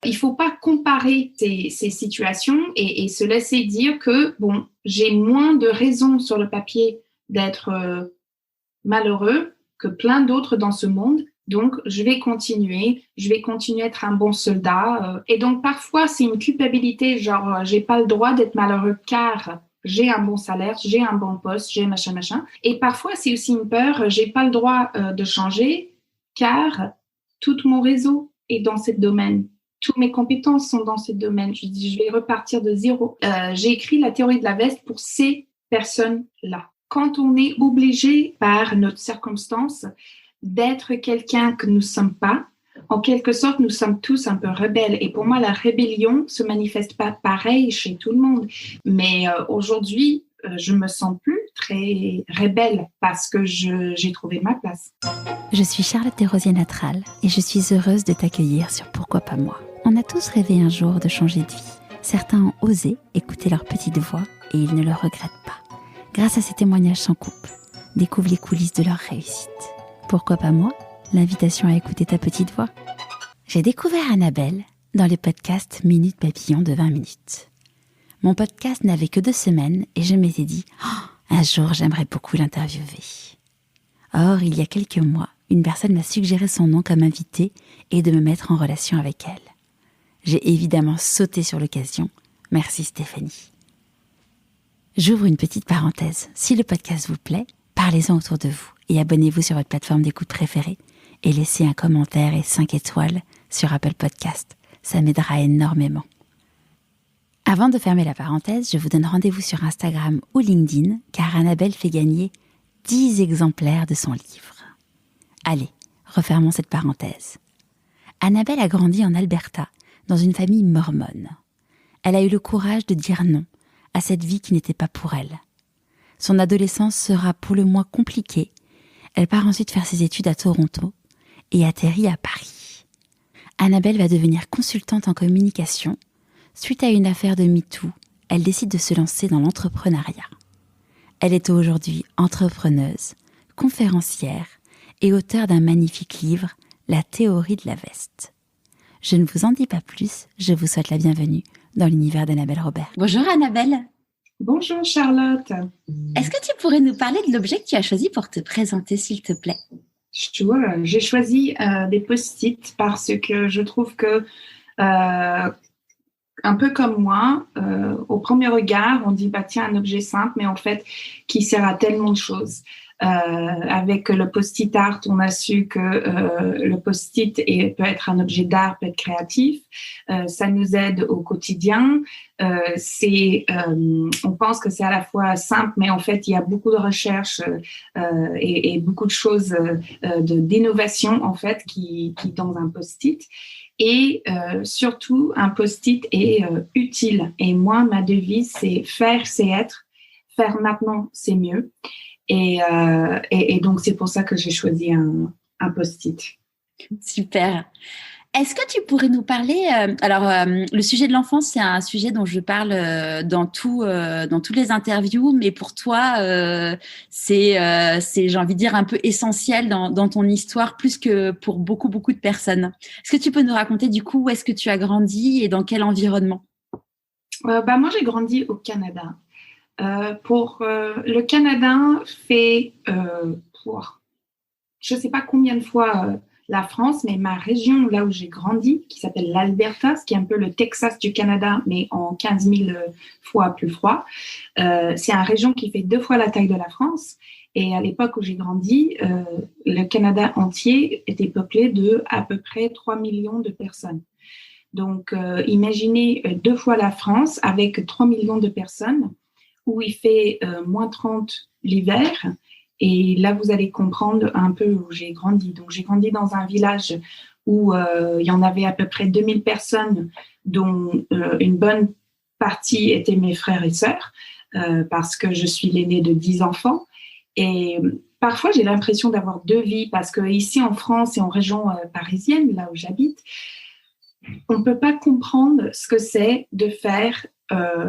il faut pas comparer ces situations et se laisser dire que, bon, j'ai moins de raisons sur le papier d'être malheureux que plein d'autres dans ce monde. Donc, je vais continuer à être un bon soldat. Et donc, parfois, c'est une culpabilité, genre, j'ai pas le droit d'être malheureux car j'ai un bon salaire, j'ai un bon poste, j'ai machin, machin. Et parfois, c'est aussi une peur, j'ai pas le droit de changer car tout mon réseau est dans ce domaine. Toutes mes compétences sont dans ce domaine. Je dis, je vais repartir de zéro. J'ai écrit la théorie de la veste pour ces personnes-là. Quand on est obligé par notre circonstance d'être quelqu'un que nous ne sommes pas, en quelque sorte, nous sommes tous un peu rebelles. Et pour moi, la rébellion se manifeste pas pareil chez tout le monde. Mais aujourd'hui, je me sens plus très rebelle parce que j'ai trouvé ma place. Je suis Charlotte Desrosiers Natral et je suis heureuse de t'accueillir sur Pourquoi pas moi. On a tous rêvé un jour de changer de vie. Certains ont osé écouter leur petite voix et ils ne le regrettent pas. Grâce à ces témoignages sans coupe, découvre les coulisses de leur réussite. Pourquoi pas moi? L'invitation à écouter ta petite voix. J'ai découvert Annabelle dans les podcasts Minute Papillon de 20 minutes. Mon podcast n'avait que 2 semaines et je m'étais dit un jour j'aimerais beaucoup l'interviewer. Or, il y a quelques mois, une personne m'a suggéré son nom comme invité et de me mettre en relation avec elle. J'ai évidemment sauté sur l'occasion. Merci Stéphanie. J'ouvre une petite parenthèse. Si le podcast vous plaît, parlez-en autour de vous et abonnez-vous sur votre plateforme d'écoute préférée et laissez un commentaire et 5 étoiles sur Apple Podcast. Ça m'aidera énormément. Avant de fermer la parenthèse, je vous donne rendez-vous sur Instagram ou LinkedIn car Annabelle fait gagner 10 exemplaires de son livre. Allez, refermons cette parenthèse. Annabelle a grandi en Alberta, dans une famille mormone. Elle a eu le courage de dire non à cette vie qui n'était pas pour elle. Son adolescence sera pour le moins compliquée. Elle part ensuite faire ses études à Toronto et atterrit à Paris. Annabelle va devenir consultante en communication. Suite à une affaire de MeToo, elle décide de se lancer dans l'entrepreneuriat. Elle est aujourd'hui entrepreneuse, conférencière et auteure d'un magnifique livre, La théorie de la veste. Je ne vous en dis pas plus, je vous souhaite la bienvenue dans l'univers d'Annabelle Robert. Bonjour Annabelle. Bonjour Charlotte. Est-ce que tu pourrais nous parler de l'objet que tu as choisi pour te présenter, s'il te plaît? J'ai choisi des post-it parce que je trouve que, un peu comme moi, au premier regard, on dit, bah, tiens, un objet simple, mais en fait, qui sert à tellement de choses. Avec le post-it art, on a su que le post-it peut être un objet d'art, peut être créatif. Ça nous aide au quotidien. On pense que c'est à la fois simple, mais en fait, il y a beaucoup de recherches et beaucoup de choses d'innovation en fait qui dans un post-it. Et surtout, un post-it est utile. Et moi, ma devise, c'est faire, c'est être. Faire maintenant, c'est mieux. Et donc, c'est pour ça que j'ai choisi un post-it. Super. Est-ce que tu pourrais nous parler le sujet de l'enfance, c'est un sujet dont je parle dans toutes les interviews, mais pour toi, c'est j'ai envie de dire un peu essentiel dans ton histoire, plus que pour beaucoup de personnes. Est-ce que tu peux nous raconter du coup où est-ce que tu as grandi et dans quel environnement? Moi, j'ai grandi au Canada. Le Canada fait je ne sais pas combien de fois la France, mais ma région, là où j'ai grandi, qui s'appelle l'Alberta, ce qui est un peu le Texas du Canada, mais en 15 000 fois plus froid. C'est une région qui fait 2 fois la taille de la France. Et à l'époque où j'ai grandi, le Canada entier était peuplé de à peu près 3 millions de personnes. Donc, imaginez 2 fois la France avec 3 millions de personnes, où il fait moins 30 l'hiver. Et là, vous allez comprendre un peu où j'ai grandi. Donc, j'ai grandi dans un village où il y en avait à peu près 2000 personnes, dont une bonne partie étaient mes frères et sœurs, parce que je suis l'aînée de 10 enfants. Et parfois, j'ai l'impression d'avoir 2 vies, parce qu'ici en France et en région parisienne, là où j'habite, on ne peut pas comprendre ce que c'est de faire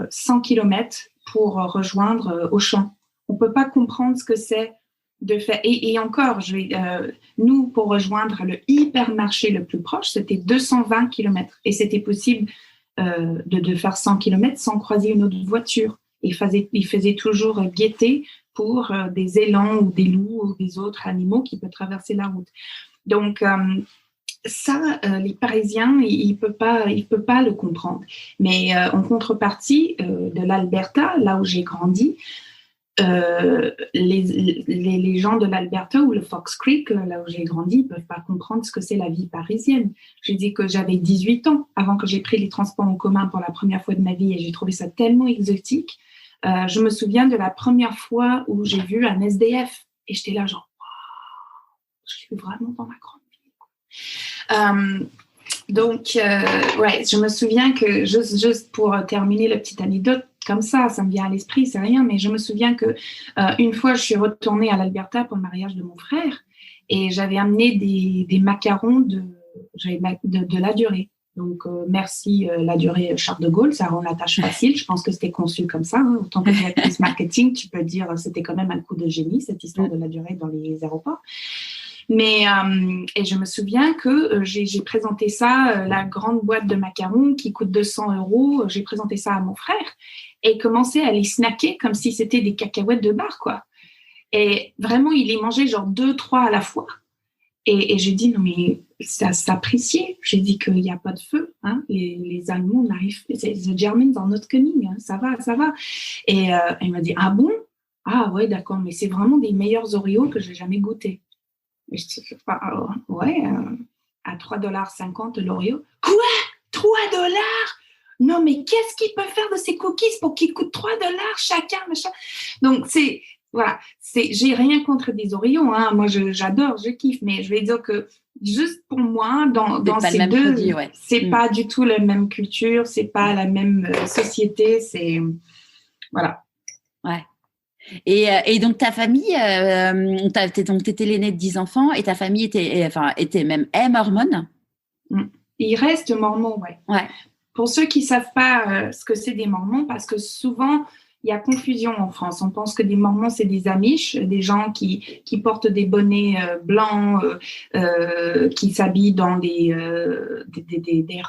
100 km pour rejoindre Auchan. On ne peut pas comprendre ce que c'est de faire. Et encore, nous, pour rejoindre le hypermarché le plus proche, c'était 220 km. Et c'était possible de faire 100 km sans croiser une autre voiture. Il faisait toujours guetter pour des élans ou des loups ou des autres animaux qui peuvent traverser la route. Donc, ça, les Parisiens, ils peuvent pas le comprendre. Mais en contrepartie de l'Alberta, là où j'ai grandi, les gens de l'Alberta ou le Fox Creek, là où j'ai grandi, ne peuvent pas comprendre ce que c'est la vie parisienne. J'ai dit que j'avais 18 ans avant que j'ai pris les transports en commun pour la première fois de ma vie et j'ai trouvé ça tellement exotique. Je me souviens de la première fois où j'ai vu un SDF et j'étais là genre, wow, je suis vraiment dans la grande ville. Donc, je me souviens que, juste pour terminer la petite anecdote, comme ça me vient à l'esprit, c'est rien, mais je me souviens que une fois, je suis retournée à l'Alberta pour le mariage de mon frère et j'avais amené des macarons de la durée. Donc, merci la durée Charles de Gaulle, ça rend la tâche facile. Je pense que c'était conçu comme ça. Hein. Autant que directrice marketing, tu peux dire c'était quand même un coup de génie, cette histoire de la durée dans les aéroports. Mais et je me souviens que j'ai présenté ça, la grande boîte de macarons qui coûte 200 €. J'ai présenté ça à mon frère et commençait à les snacker comme si c'était des cacahuètes de bar, quoi. Et vraiment, il les mangeait genre 2-3 à la fois. Et j'ai dit non mais ça s'appréciait. J'ai dit qu'il n'y a pas de feu, hein. Les Allemands n'arrivent, the Germans are not coming, hein. Ça va. Et il m'a dit ah bon, ah ouais d'accord, mais c'est vraiment des meilleurs Oreos que j'ai jamais goûté. Et je dis, ouais, à 3,50 $ l'Oreo. Quoi? 3 $? Non, mais qu'est-ce qu'ils peuvent faire de ces cookies pour qu'ils coûtent 3 $ chacun, machin? Donc, j'ai rien contre des Oreos, hein. Moi, j'adore, je kiffe, mais je vais dire que juste pour moi, dans ces deux, produit, ouais. C'est pas du tout la même culture, c'est pas la même société, c'est, voilà. Ouais. Et donc ta famille, t'étais l'aînée de 10 enfants et ta famille était même mormone. Il reste mormon, ouais. Pour ceux qui savent pas ce que c'est des mormons, parce que souvent il y a confusion en France. On pense que des mormons c'est des Amish, des gens qui portent des bonnets blancs, qui s'habillent dans des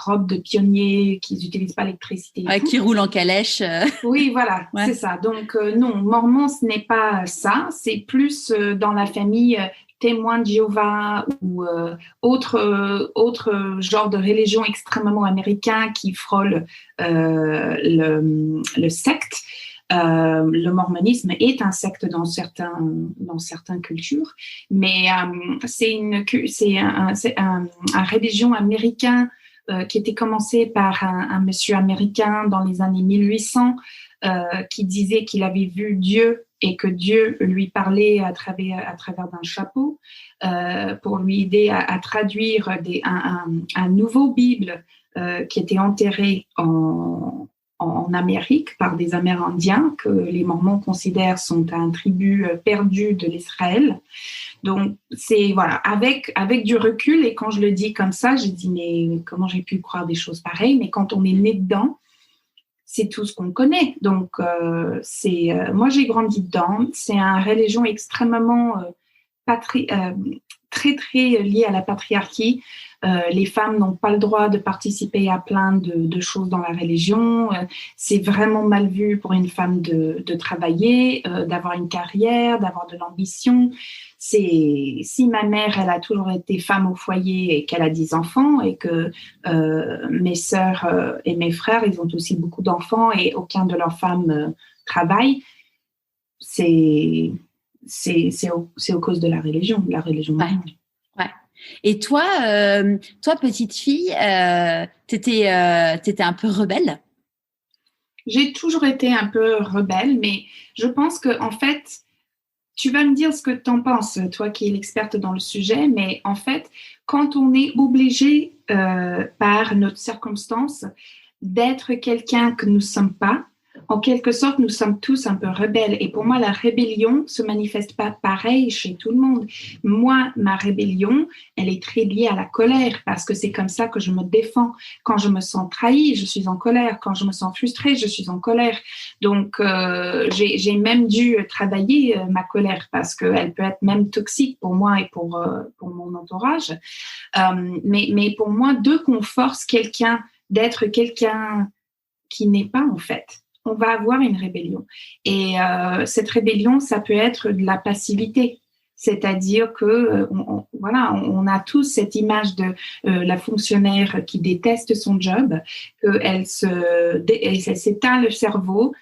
robes de pionniers, qui n'utilisent pas l'électricité. Qui roulent en calèche. Oui, voilà, ouais. C'est ça. Donc non, mormon ce n'est pas ça. C'est plus dans la famille témoins de Jéhovah ou autre genre de religion extrêmement américain qui frôle le secte. Le mormonisme est un secte dans certaines cultures, mais c'est un religion américain qui était commencé par un monsieur américain dans les années 1800 qui disait qu'il avait vu Dieu et que Dieu lui parlait à travers d'un chapeau pour lui aider à traduire un nouveau Bible qui était enterré en Amérique par des Amérindiens que les Mormons considèrent sont un tribu perdu de l'Israël. Donc, c'est, voilà, avec du recul, et quand je le dis comme ça, j'ai dit, mais comment j'ai pu croire des choses pareilles? Mais quand on est né dedans, c'est tout ce qu'on connaît. Donc, moi, j'ai grandi dedans. C'est une religion extrêmement très, très liée à la patriarchie. Les femmes n'ont pas le droit de participer à plein de choses dans la religion. C'est vraiment mal vu pour une femme de travailler, d'avoir une carrière, d'avoir de l'ambition. Si ma mère, elle a toujours été femme au foyer et qu'elle a 10 enfants et que mes sœurs et mes frères, ils ont aussi beaucoup d'enfants et aucun de leurs femmes travaille, c'est aux cause de la religion mormone. Ouais. Et toi, petite fille, t'étais un peu rebelle? J'ai toujours été un peu rebelle, mais je pense que en fait, tu vas me dire ce que tu en penses, toi qui es l'experte dans le sujet, mais en fait, quand on est obligé par notre circonstance d'être quelqu'un que nous ne sommes pas, en quelque sorte, nous sommes tous un peu rebelles. Et pour moi, la rébellion se manifeste pas pareil chez tout le monde. Moi, ma rébellion, elle est très liée à la colère parce que c'est comme ça que je me défends. Quand je me sens trahie, je suis en colère. Quand je me sens frustrée, je suis en colère. Donc, j'ai même dû travailler ma colère parce qu'elle peut être même toxique pour moi et pour mon entourage. Mais pour moi, dès qu'on force quelqu'un d'être quelqu'un qui n'est pas en fait, on va avoir une rébellion. Et cette rébellion, ça peut être de la passivité. C'est-à-dire que on a tous cette image de la fonctionnaire qui déteste son job, qu'elle s'éteint le cerveau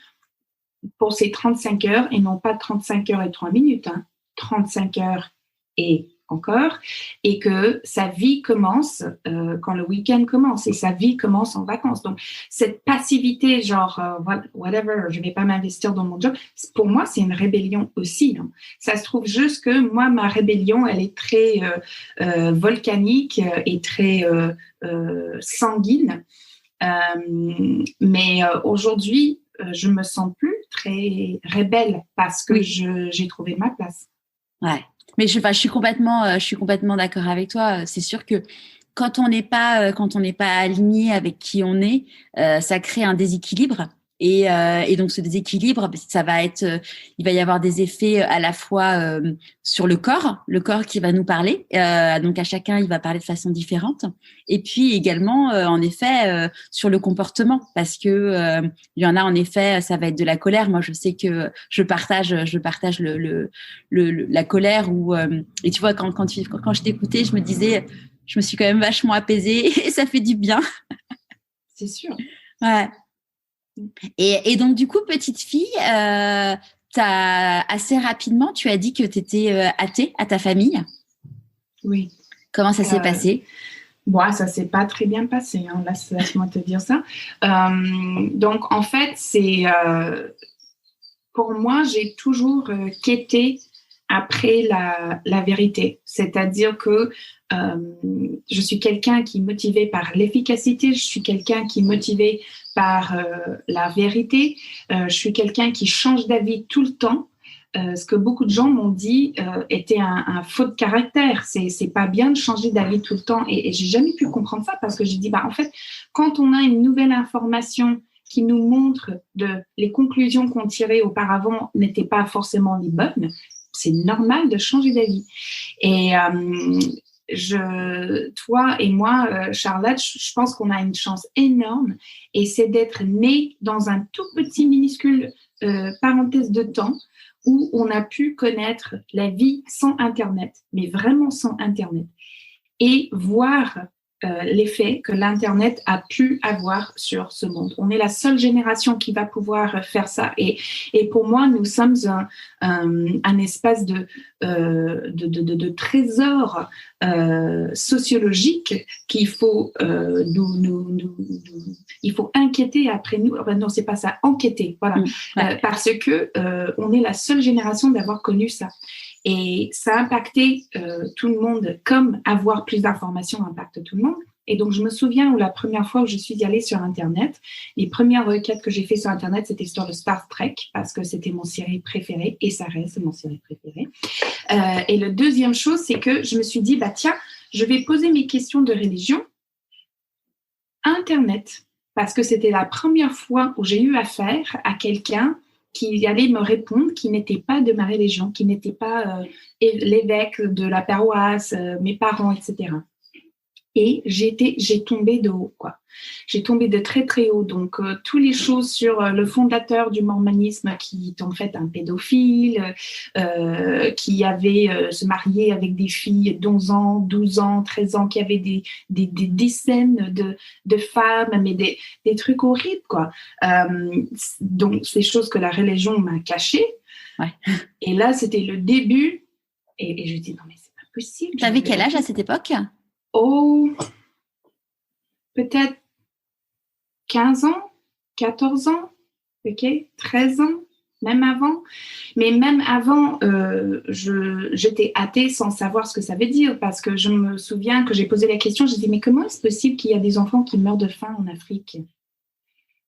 pour ses 35 heures, et non pas 35 heures et 3 minutes, 35 heures et encore, et que sa vie commence quand le week-end commence, et sa vie commence en vacances. Donc, cette passivité, genre, whatever, je ne vais pas m'investir dans mon job, pour moi, c'est une rébellion aussi. Ça se trouve juste que moi, ma rébellion, elle est très volcanique et très sanguine. Mais aujourd'hui, je me sens plus très rebelle parce que j'ai trouvé ma place. Ouais. Mais je suis complètement d'accord avec toi. C'est sûr que quand on n'est pas aligné avec qui on est, ça crée un déséquilibre. Et donc ce déséquilibre, ça va être, il va y avoir des effets à la fois sur le corps qui va nous parler. Donc à chacun, il va parler de façon différente. Et puis également, en effet, sur le comportement, parce que il y en a en effet, ça va être de la colère. Moi, je sais que je partage la colère. Et tu vois, quand je t'écoutais, je me disais, je me suis quand même vachement apaisée et ça fait du bien. C'est sûr. Ouais. Et donc, du coup, petite fille, assez rapidement, tu as dit que tu étais athée à ta famille. Oui. Comment ça s'est passé? Bon, ça s'est pas très bien passé, hein. Laisse-moi te dire ça. Donc, en fait, pour moi, j'ai toujours quêté après la vérité. C'est-à-dire que je suis quelqu'un qui est motivé par l'efficacité, je suis quelqu'un qui est motivé par la vérité, je suis quelqu'un qui change d'avis tout le temps. Ce que beaucoup de gens m'ont dit était un faux de caractère. C'est pas bien de changer d'avis tout le temps. Et j'ai jamais pu comprendre ça parce que j'ai dit, en fait, quand on a une nouvelle information qui nous montre les conclusions qu'on tirait auparavant n'étaient pas forcément les bonnes, c'est normal de changer d'avis. Et toi et moi, Charlotte, je pense qu'on a une chance énorme, et c'est d'être née dans un tout petit minuscule parenthèse de temps où on a pu connaître la vie sans Internet, mais vraiment sans Internet, et voir l'effet que l'Internet a pu avoir sur ce monde. On est la seule génération qui va pouvoir faire ça. Et pour moi, nous sommes un espace de trésor sociologique qu'il faut il faut inquiéter après nous. Non, c'est pas ça, enquêter. Voilà. Parce que on est la seule génération d'avoir connu ça. Et ça a impacté tout le monde, comme avoir plus d'informations impacte tout le monde. Et donc, je me souviens où la première fois où je suis allée sur Internet, les premières requêtes que j'ai fait sur Internet, c'était sur le Star Trek, parce que c'était mon série préférée, et ça reste mon série préférée. Et la deuxième chose, c'est que je me suis dit, tiens, je vais poser mes questions de religion à Internet, parce que c'était la première fois où j'ai eu affaire à quelqu'un qui allait me répondre, qui n'était pas de ma religion, qui n'était pas l'évêque de la paroisse, mes parents, etc. Et j'ai tombé de haut, quoi. J'ai tombé de très, très haut. Donc, toutes les choses sur le fondateur du mormonisme qui est en fait un pédophile, qui avait se marié avec des filles d'11 ans, 12 ans, 13 ans, qui avaient des dizaines de femmes, mais des trucs horribles, quoi. Donc, c'est des choses que la religion m'a cachées. Ouais. Et là, c'était le début. Et je dis, non, mais c'est pas possible. Tu avais quel âge à cette époque ? Oh, peut-être 15 ans, 14 ans, ok, 13 ans, même avant. Mais même avant, j'étais athée sans savoir ce que ça veut dire, parce que je me souviens que j'ai posé la question, j'ai dit, mais comment est-ce possible qu'il y a des enfants qui meurent de faim en Afrique ?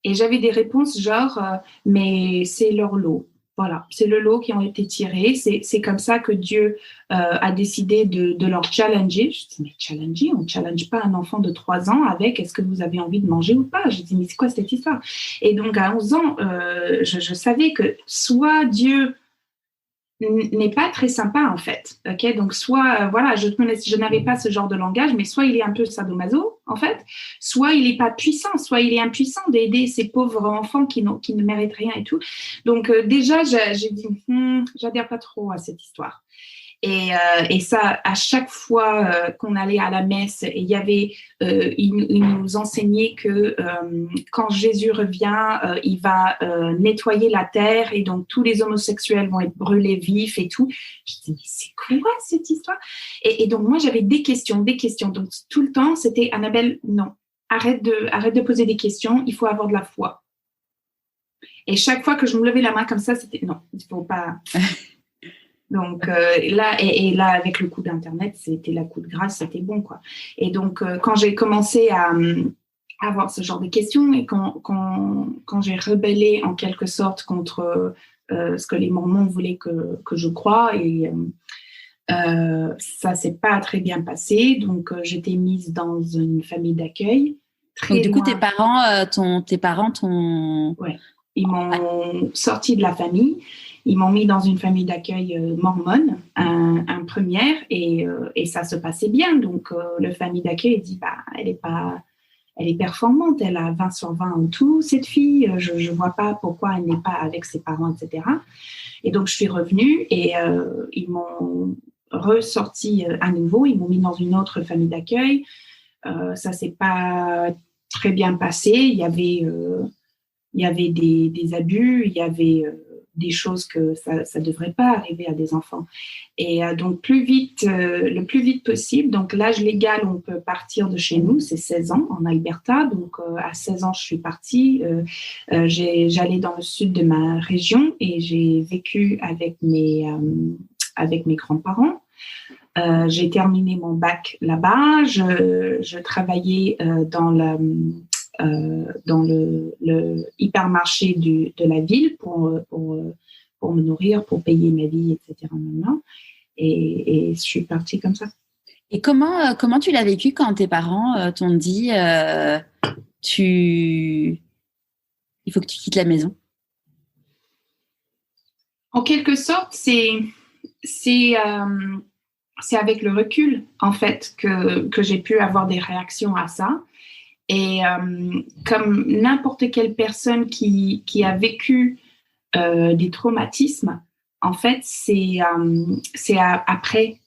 Et j'avais des réponses genre, mais c'est leur lot. Voilà, c'est le lot qui ont été tirés. C'est comme ça que Dieu a décidé de leur challenger. Je dis, mais challenger, on ne challenge pas un enfant de 3 ans avec est-ce que vous avez envie de manger ou pas. Je dis, mais c'est quoi cette histoire? Et donc, à 11 ans, je savais que soit Dieu n'est pas très sympa en fait. Ok, donc soit voilà, je n'avais pas ce genre de langage, mais soit il est un peu sadomaso en fait, soit il est pas puissant, soit il est impuissant d'aider ces pauvres enfants qui ne méritent rien et tout. Donc déjà j'ai dit j'adhère pas trop à cette histoire. Et ça, à chaque fois qu'on allait à la messe, il y avait, il nous enseignait que quand Jésus revient, il va nettoyer la terre et donc tous les homosexuels vont être brûlés vifs et tout. Je dis, mais c'est quoi cette histoire? Et donc moi, j'avais des questions. Donc tout le temps, c'était Annabelle, non, arrête de poser des questions, il faut avoir de la foi. Et chaque fois que je me levais la main comme ça, c'était non, il ne faut pas... Donc là, et là, avec le coup d'Internet, c'était la coup de grâce, c'était bon, quoi. Et donc, quand j'ai commencé à avoir ce genre de questions et quand j'ai rebellé en quelque sorte contre ce que les Mormons voulaient que je croie, et ça s'est pas très bien passé. Donc, j'étais mise dans une famille d'accueil. Donc, du coup, tes parents t'ont... Ouais, ils m'ont sorti de la famille. Ils m'ont mis dans une famille d'accueil mormone, un première, et ça se passait bien. Donc, le famille d'accueil dit, elle est performante, elle a 20 sur 20 en tout, cette fille. Je ne vois pas pourquoi elle n'est pas avec ses parents, etc. Et donc, je suis revenue et ils m'ont ressorti à nouveau. Ils m'ont mis dans une autre famille d'accueil. Ça ne s'est pas très bien passé. Il y avait des abus, il y avait... des choses que ça devrait pas arriver à des enfants. Et donc, le plus vite possible. Donc, l'âge légal, on peut partir de chez nous, c'est 16 ans en Alberta. Donc, à 16 ans, je suis partie. J'allais dans le sud de ma région et j'ai vécu avec mes grands-parents. J'ai terminé mon bac là-bas. Je travaillais dans le hypermarché de la ville pour me nourrir, pour payer ma vie, etc. Et je suis partie comme ça. Et comment tu l'as vécu quand tes parents t'ont dit il faut que tu quittes la maison? En quelque sorte, c'est avec le recul, en fait, que j'ai pu avoir des réactions à ça. Et comme n'importe quelle personne qui a vécu des traumatismes, en fait, c'est après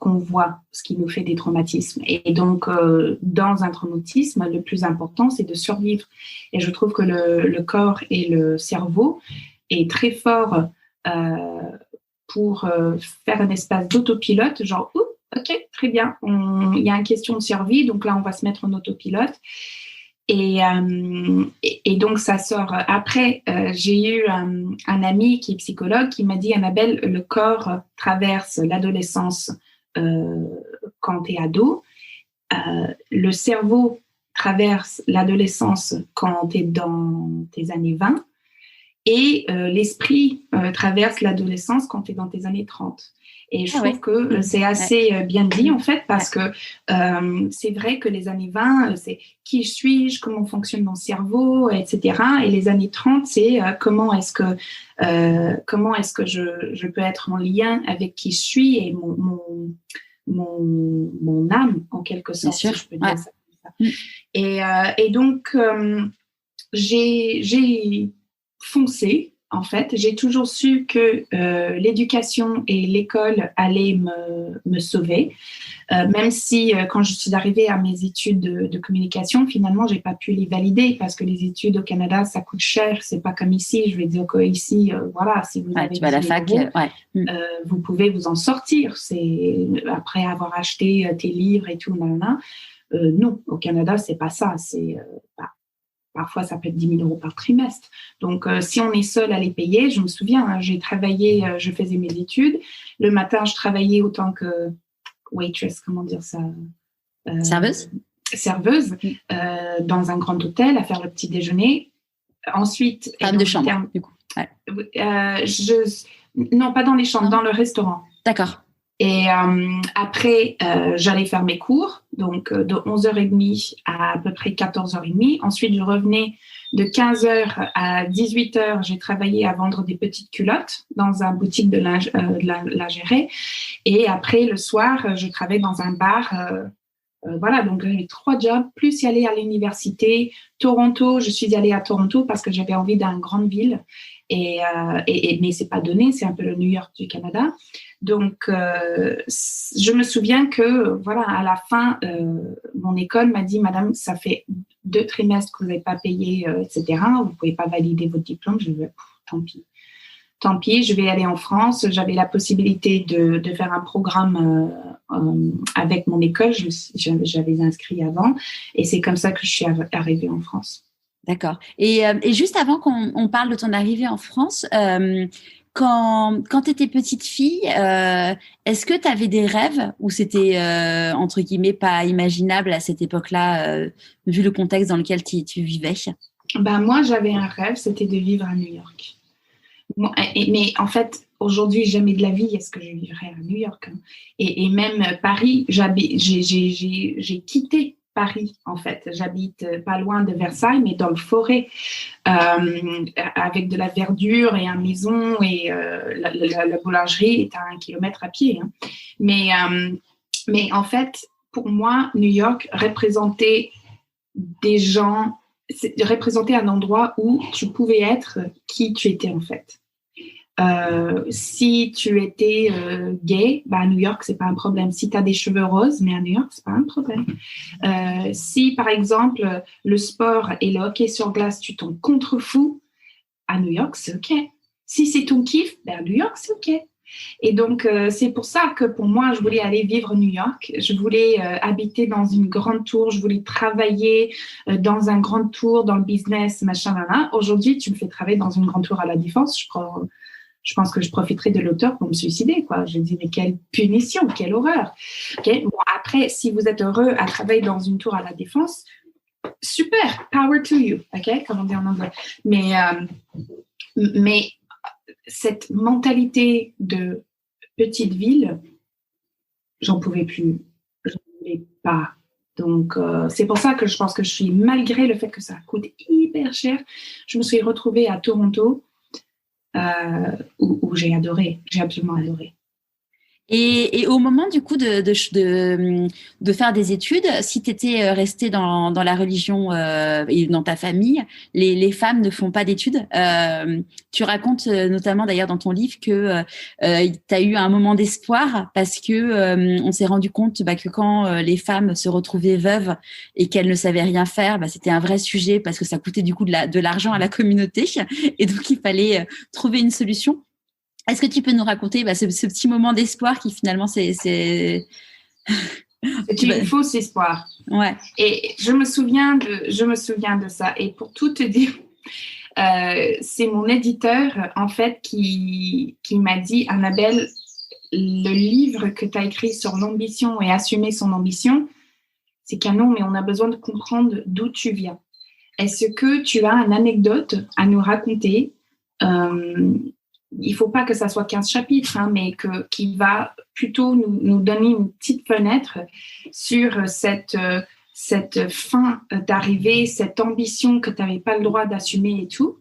qu'on voit ce qui nous fait des traumatismes. Et donc, dans un traumatisme, le plus important, c'est de survivre. Et je trouve que le corps et le cerveau est très fort pour faire un espace d'autopilote, genre, OK, très bien. Il y a une question de survie, donc là, on va se mettre en autopilote. Et donc, ça sort. Après, j'ai eu un ami qui est psychologue qui m'a dit, Annabelle, le corps traverse l'adolescence quand tu es ado. Le cerveau traverse l'adolescence quand tu es dans tes années 20. Et l'esprit traverse l'adolescence quand tu es dans tes années 30. Et je trouve que c'est assez bien dit, en fait, parce que c'est vrai que les années 20, c'est qui suis-je, comment fonctionne mon cerveau, etc. Et les années 30, c'est comment est-ce que je peux être en lien avec qui je suis et mon âme, en quelque sorte, si je peux dire ça comme ça. Et donc, j'ai foncé, en fait. J'ai toujours su que l'éducation et l'école allaient me sauver. Même si, quand je suis arrivée à mes études de communication, finalement, j'ai pas pu les valider parce que les études au Canada, ça coûte cher. C'est pas comme ici. Je vais dire qu'ici, voilà, si vous avez tu vas à la fac, vous pouvez vous en sortir. C'est après avoir acheté tes livres et tout, non, au Canada, c'est pas ça. C'est parfois, ça peut être 10 000 € par trimestre. Donc, si on est seul à les payer, je me souviens, j'ai travaillé, je faisais mes études. Le matin, je travaillais autant que waitress, comment dire ça, serveuse dans un grand hôtel à faire le petit déjeuner. Ensuite, femme de chambre, du coup. Ouais. Non, pas dans les chambres, dans le restaurant. D'accord. Et après, j'allais faire mes cours, donc de 11h30 à peu près 14h30. Ensuite, je revenais de 15h à 18h. J'ai travaillé à vendre des petites culottes dans un boutique de lingerie. Et après, le soir, je travaillais dans un bar. Voilà, donc j'avais 3 jobs, plus y aller à l'université. Toronto, je suis allée à Toronto parce que j'avais envie d'une grande ville. Mais c'est pas donné, c'est un peu le New York du Canada. Donc, je me souviens que, voilà, à la fin, mon école m'a dit, Madame, ça fait 2 trimestres que vous n'avez pas payé, etc. Vous pouvez pas valider votre diplôme. Je dis, tant pis, je vais aller en France. J'avais la possibilité de faire un programme avec mon école. J'avais inscrit avant. Et c'est comme ça que je suis arrivée en France. D'accord. Et juste avant qu'on parle de ton arrivée en France, quand tu étais petite fille, est-ce que tu avais des rêves ou c'était, entre guillemets, pas imaginable à cette époque-là, vu le contexte dans lequel tu vivais? Moi, j'avais un rêve, c'était de vivre à New York. Mais en fait, aujourd'hui, jamais de la vie est-ce que je vivrais à New York. Et même Paris, j'ai quitté Paris, en fait. J'habite pas loin de Versailles, mais dans le forêt, avec de la verdure et une maison, et la boulangerie est à 1 kilomètre à pied. Hein. Mais en fait, pour moi, New York représentait des gens, représentait un endroit où tu pouvais être qui tu étais en fait. Si tu étais gay, à New York, c'est pas un problème. Si tu as des cheveux roses, mais à New York, c'est pas un problème. Si, par exemple, le sport et le hockey sur glace, tu t'en contrefous, à New York, c'est OK. Si c'est ton kiff, à New York, c'est OK. Et donc, c'est pour ça que pour moi, je voulais aller vivre à New York. Je voulais habiter dans une grande tour. Je voulais travailler dans un grand tour, dans le business, machin, là. Aujourd'hui, tu me fais travailler dans une grande tour à la Défense. Je pense que je profiterai de l'auteur pour me suicider, quoi. Je me dis, mais quelle punition, quelle horreur. Okay. Bon, après, si vous êtes heureux à travailler dans une tour à la Défense, super, power to you, ok, comme on dit en anglais. Mais cette mentalité de petite ville, j'en pouvais plus, je ne voulais pas. Donc, c'est pour ça que je pense que je suis, malgré le fait que ça coûte hyper cher, je me suis retrouvée à Toronto, où j'ai adoré, j'ai absolument adoré. Et au moment du coup de faire des études, si tu étais restée dans la religion et dans ta famille, les femmes ne font pas d'études. Tu racontes notamment d'ailleurs dans ton livre que tu as eu un moment d'espoir parce que on s'est rendu compte que quand les femmes se retrouvaient veuves et qu'elles ne savaient rien faire, c'était un vrai sujet parce que ça coûtait du coup de l'argent à la communauté et donc il fallait trouver une solution. Est-ce que tu peux nous raconter ce petit moment d'espoir qui finalement c'est un faux espoir. Ouais. Et je me souviens de ça. Et pour tout te dire, c'est mon éditeur en fait qui m'a dit, Annabelle, le livre que tu as écrit sur l'ambition et assumer son ambition, c'est canon, mais on a besoin de comprendre d'où tu viens. Est-ce que tu as une anecdote à nous raconter? Il ne faut pas que ça soit 15 chapitres, mais qui va plutôt nous donner une petite fenêtre sur cette fin d'arrivée, cette ambition que tu n'avais pas le droit d'assumer et tout.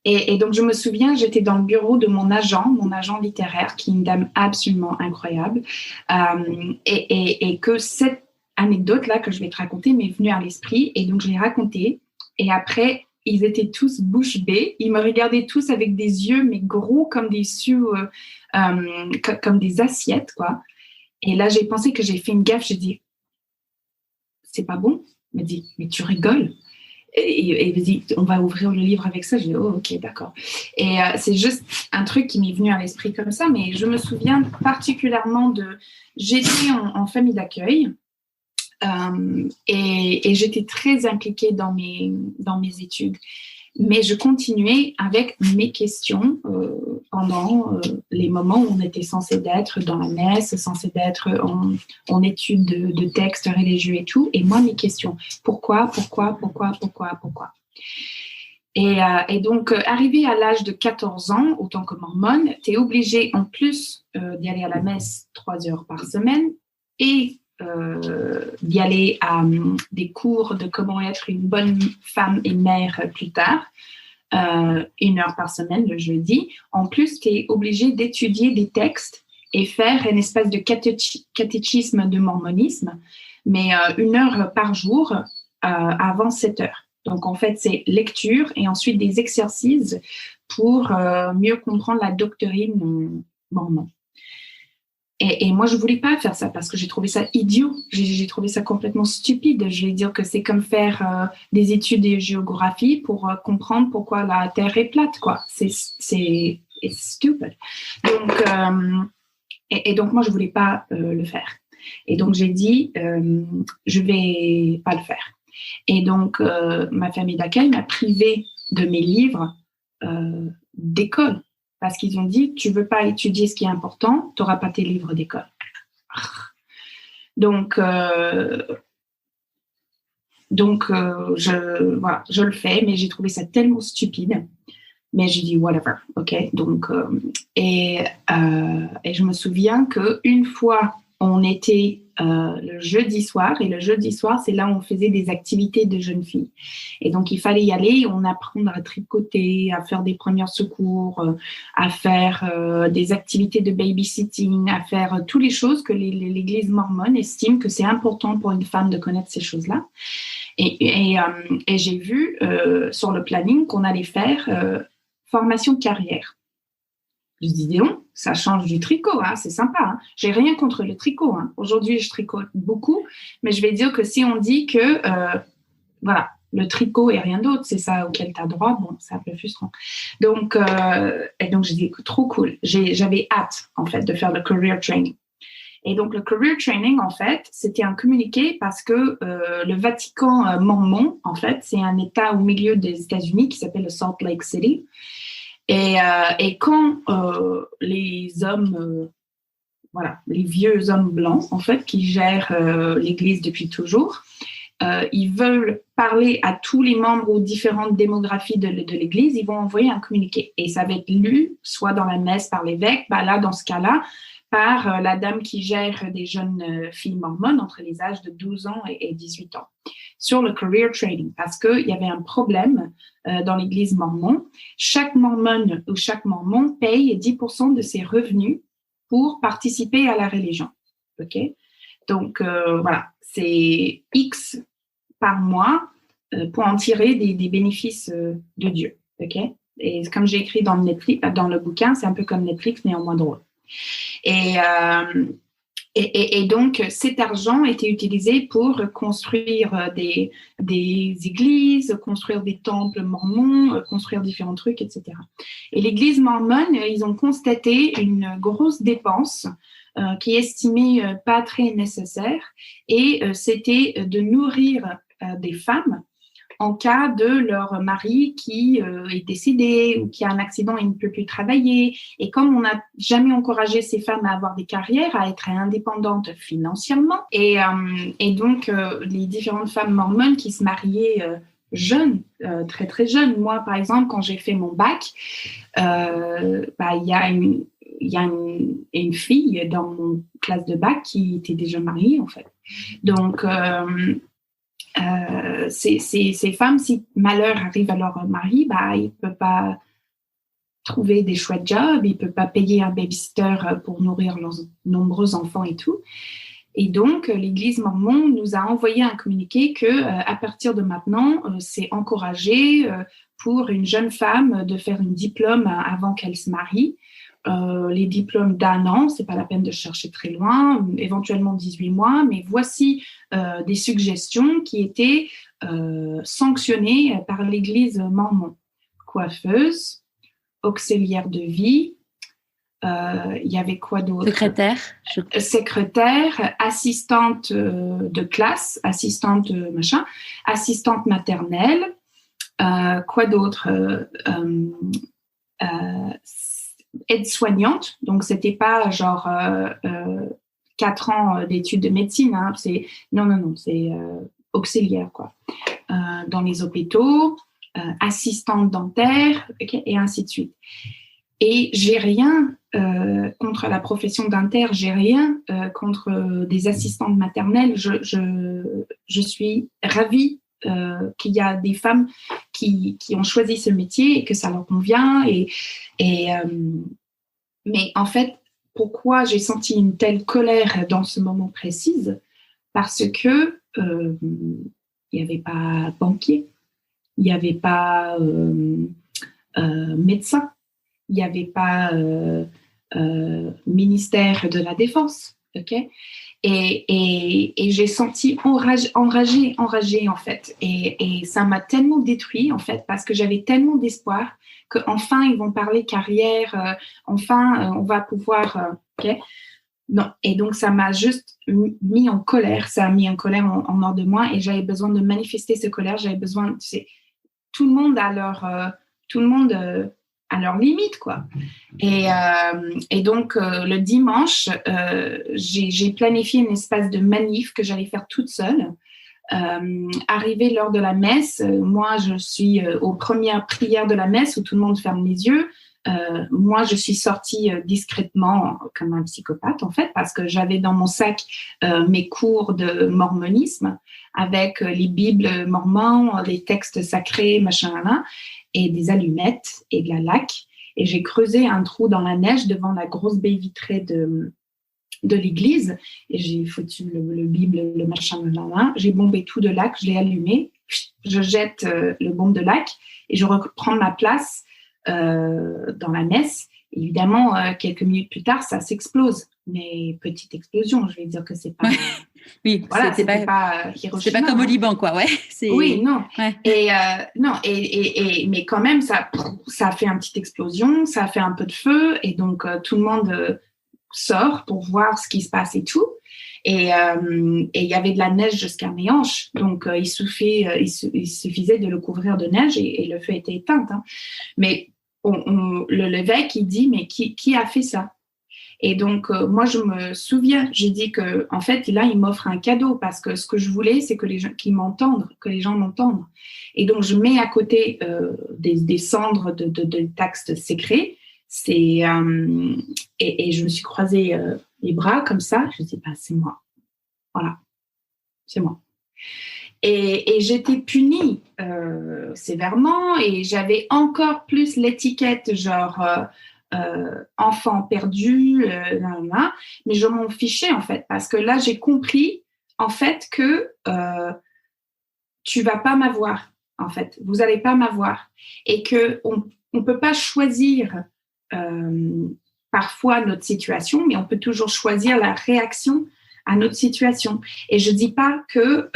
Et donc, je me souviens, j'étais dans le bureau de mon agent littéraire, qui est une dame absolument incroyable, et que cette anecdote-là que je vais te raconter m'est venue à l'esprit. Et donc, je l'ai racontée. Et après, ils étaient tous bouche bée. Ils me regardaient tous avec des yeux, mais gros comme des comme des assiettes, quoi. Et là, j'ai pensé que j'ai fait une gaffe. J'ai dit, c'est pas bon. Il m'a dit, mais tu rigoles. Et il me dit, on va ouvrir le livre avec ça. J'ai dit, oh, ok, d'accord. Et c'est juste un truc qui m'est venu à l'esprit comme ça. Mais je me souviens particulièrement j'étais en famille d'accueil. Et j'étais très impliquée dans mes études. Mais je continuais avec mes questions pendant les moments où on était censé d'être dans la messe, censé d'être en études de textes religieux et tout. Et moi, mes questions, pourquoi? Et donc, arrivé à l'âge de 14 ans, autant que mormone, tu es obligé, en plus d'y aller à la messe 3 heures par semaine et d'y aller à des cours de comment être une bonne femme et mère plus tard, 1 heure par semaine le jeudi. En plus, tu es obligé d'étudier des textes et faire une espèce de catéchisme de mormonisme, mais 1 heure par jour avant 7 heures. Donc, en fait, c'est lecture et ensuite des exercices pour mieux comprendre la doctrine mormone. Et moi, je ne voulais pas faire ça parce que j'ai trouvé ça idiot. J'ai trouvé ça complètement stupide. Je vais dire que c'est comme faire des études de géographie pour comprendre pourquoi la Terre est plate, quoi. C'est stupide. Donc, donc, moi, je ne voulais pas le faire. Et donc, j'ai dit, je ne vais pas le faire. Et donc, ma famille d'accueil m'a privée de mes livres d'école parce qu'ils ont dit, tu ne veux pas étudier ce qui est important, tu n'auras pas tes livres d'école. Donc, je le fais, mais j'ai trouvé ça tellement stupide. Mais j'ai dit, whatever, ok. Donc, et je me souviens qu'une fois, on était le jeudi soir, et le jeudi soir, c'est là où on faisait des activités de jeunes filles. Et donc, il fallait y aller, on apprendre à tricoter, à faire des premiers secours, à faire des activités de babysitting, à faire toutes les choses que l'Église mormone estime que c'est important pour une femme de connaître ces choses-là. Et j'ai vu sur le planning qu'on allait faire formation carrière. Je dis, non, ça change du tricot, hein, c'est sympa. Hein. J'ai rien contre le tricot. Hein. Aujourd'hui, je tricote beaucoup, mais je vais dire que si on dit que, voilà, le tricot et rien d'autre, c'est ça auquel tu as droit, bon, c'est un peu frustrant. Donc, j'ai dit, trop cool. J'avais hâte, en fait, de faire le career training. Et donc, le career training, en fait, c'était un communiqué parce que le Vatican mormon, en fait, c'est un État au milieu des États-Unis qui s'appelle le Salt Lake City. Et quand les hommes, les vieux hommes blancs, en fait, qui gèrent l'Église depuis toujours, ils veulent parler à tous les membres aux différentes démographies de l'Église, ils vont envoyer un communiqué. Et ça va être lu, soit dans la messe par l'évêque, là, dans ce cas-là, par la dame qui gère des jeunes filles mormones entre les âges de 12 ans et 18 ans, sur le career training, parce qu'il y avait un problème dans l'Église mormone. Chaque mormone ou chaque mormon paye 10% de ses revenus pour participer à la religion. Okay? Donc, c'est X par mois pour en tirer des bénéfices de Dieu. Okay? Et comme j'ai écrit dans le bouquin, c'est un peu comme Netflix, mais en moins drôle. Et donc, cet argent était utilisé pour construire des églises, construire des temples mormons, construire différents trucs, etc. Et l'Église mormone, ils ont constaté une grosse dépense qui est estimée pas très nécessaire, et c'était de nourrir des femmes en cas de leur mari qui est décédé ou qui a un accident et ne peut plus travailler. Et comme on n'a jamais encouragé ces femmes à avoir des carrières, à être indépendantes financièrement, et donc les différentes femmes mormones qui se mariaient jeunes, très très jeunes. Moi, par exemple, quand j'ai fait mon bac, il y a une fille dans mon classe de bac qui était déjà mariée, en fait. Donc, ces femmes, si malheur arrive à leur mari, ils ne peuvent pas trouver des chouettes jobs, ils ne peuvent pas payer un babysitter pour nourrir leurs nombreux enfants et tout. Et donc, l'Église mormone nous a envoyé un communiqué qu'à partir de maintenant, c'est encouragé pour une jeune femme de faire un diplôme avant qu'elle se marie. Les diplômes d'1 an, c'est pas la peine de chercher très loin, éventuellement 18 mois, mais voici des suggestions qui étaient sanctionnées par l'Église mormone. Coiffeuse, auxiliaire de vie, il y avait quoi d'autre ? Secrétaire, assistante de classe, assistante machin, assistante maternelle, quoi d'autre ? Aide-soignante, donc c'était pas genre 4 ans d'études de médecine, hein, c'est non, c'est auxiliaire, quoi. Dans les hôpitaux, assistante dentaire, okay, et ainsi de suite. Et j'ai rien contre la profession dentaire, j'ai rien contre des assistantes maternelles. Je suis ravie qu'il y a des femmes qui ont choisi ce métier et que ça leur convient. Mais en fait, pourquoi j'ai senti une telle colère dans ce moment précis? Parce que il n'y avait pas banquier, il n'y avait pas médecin, il n'y avait pas ministère de la Défense, ok? Et j'ai senti enragée en fait. Et ça m'a tellement détruit en fait parce que j'avais tellement d'espoir qu'enfin ils vont parler carrière, enfin on va pouvoir, ok? Non. Et donc ça m'a juste mis en colère. Ça a mis en colère en hors de moi et j'avais besoin de manifester cette colère. J'avais besoin, tu sais, tout le monde a leur limite, quoi. Et donc, le dimanche, j'ai planifié une espèce de manif que j'allais faire toute seule. Arrivé l'heure de la messe, moi, je suis aux premières prières de la messe où tout le monde ferme les yeux. Moi, je suis sortie discrètement comme un psychopathe, en fait, parce que j'avais dans mon sac mes cours de mormonisme avec les bibles mormons, les textes sacrés, machin, là, et des allumettes et de la laque. Et j'ai creusé un trou dans la neige devant la grosse baie vitrée de l'église. Et j'ai foutu le bible, le machin, là. J'ai bombé tout de laque, je l'ai allumé. Je jette le bombe de laque et je reprends ma place dans la messe. Évidemment, quelques minutes plus tard, ça s'explose. Mais petite explosion, je vais dire que c'est pas... Oui, voilà, c'était pas Hiroshima. C'est pas comme au Liban, quoi, ouais. Oui, non. Ouais. Mais quand même, ça a fait une petite explosion, ça a fait un peu de feu, et donc tout le monde sort pour voir ce qui se passe et tout. Et il y avait de la neige jusqu'à mes hanches, donc il suffisait de le couvrir de neige et le feu était éteint. Hein. Mais l'évêque, il dit, mais qui a fait ça? Et donc, moi, je me souviens, j'ai dit que, en fait, là, il m'offre un cadeau parce que ce que je voulais, c'est que les gens m'entendent. Et donc, je mets à côté des cendres de textes sacrés. Et je me suis croisé les bras comme ça. Je dis, c'est moi. Voilà, c'est moi. Et j'étais punie sévèrement et j'avais encore plus l'étiquette genre enfant perdu, mais je m'en fichais en fait parce que là j'ai compris en fait que tu vas pas m'avoir en fait, vous allez pas m'avoir et que on peut pas choisir parfois notre situation, mais on peut toujours choisir la réaction à notre situation. Et je dis pas que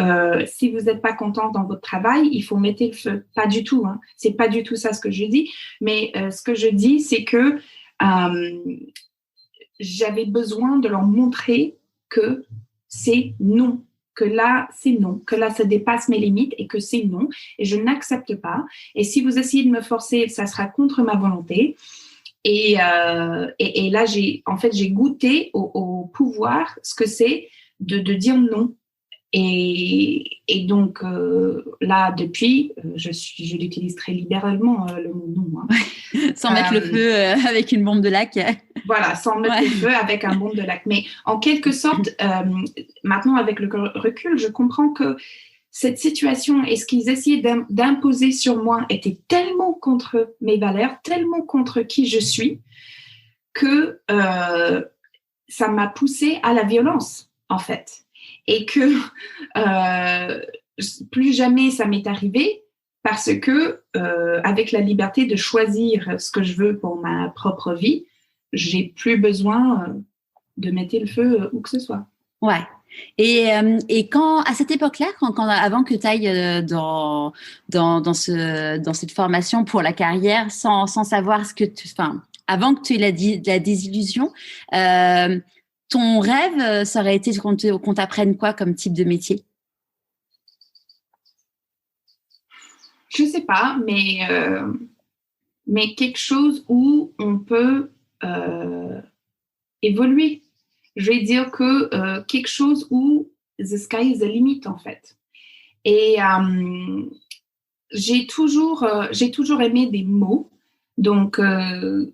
si vous n'êtes pas content dans votre travail, il faut mettre le feu. Pas du tout. Hein. C'est pas du tout ça ce que je dis. Mais ce que je dis, c'est que j'avais besoin de leur montrer que c'est non. Que là, c'est non. Que là, ça dépasse mes limites et que c'est non. Et je n'accepte pas. Et si vous essayez de me forcer, ça sera contre ma volonté. Et là, j'ai goûté au pouvoir, ce que c'est de dire non. Et donc, là, depuis, je l'utilise très libéralement, le mot non. Hein. Sans mettre le feu avec une bombe de laque. Voilà, sans mettre le feu avec un bombe de laque. Mais en quelque sorte, maintenant, avec le recul, je comprends que cette situation et ce qu'ils essayaient d'imposer sur moi était tellement contre mes valeurs, tellement contre qui je suis, que ça m'a poussée à la violence, en fait. Et que plus jamais ça m'est arrivé parce que avec la liberté de choisir ce que je veux pour ma propre vie, j'ai plus besoin de mettre le feu où que ce soit. Ouais. Et quand, à cette époque-là, avant que tu ailles dans cette formation pour la carrière, sans savoir avant que tu aies la désillusion, ton rêve, ça aurait été qu'on t'apprenne quoi comme type de métier? Je sais pas, mais quelque chose où on peut évoluer. Je vais dire que quelque chose où the sky is the limit, en fait. Et j'ai toujours aimé des mots. Donc,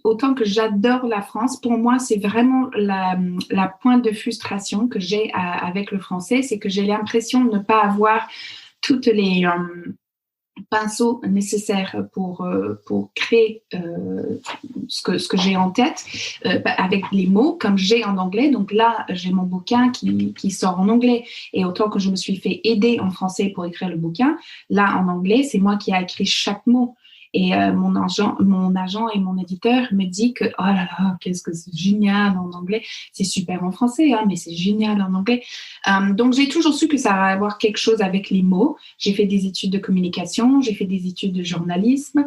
autant que j'adore la France, pour moi, c'est vraiment la pointe de frustration que j'ai avec le français, c'est que j'ai l'impression de ne pas avoir toutes les pinceaux nécessaires pour créer ce que j'ai en tête avec les mots comme j'ai en anglais. Donc là, j'ai mon bouquin qui sort en anglais. Et autant que je me suis fait aider en français pour écrire le bouquin, là, en anglais, c'est moi qui ai écrit chaque mot. Et mon agent et mon éditeur me dit que oh là là, qu'est-ce que c'est génial en anglais. C'est super en français, hein, mais c'est génial en anglais. Donc, j'ai toujours su que ça allait avoir quelque chose avec les mots. J'ai fait des études de communication, j'ai fait des études de journalisme.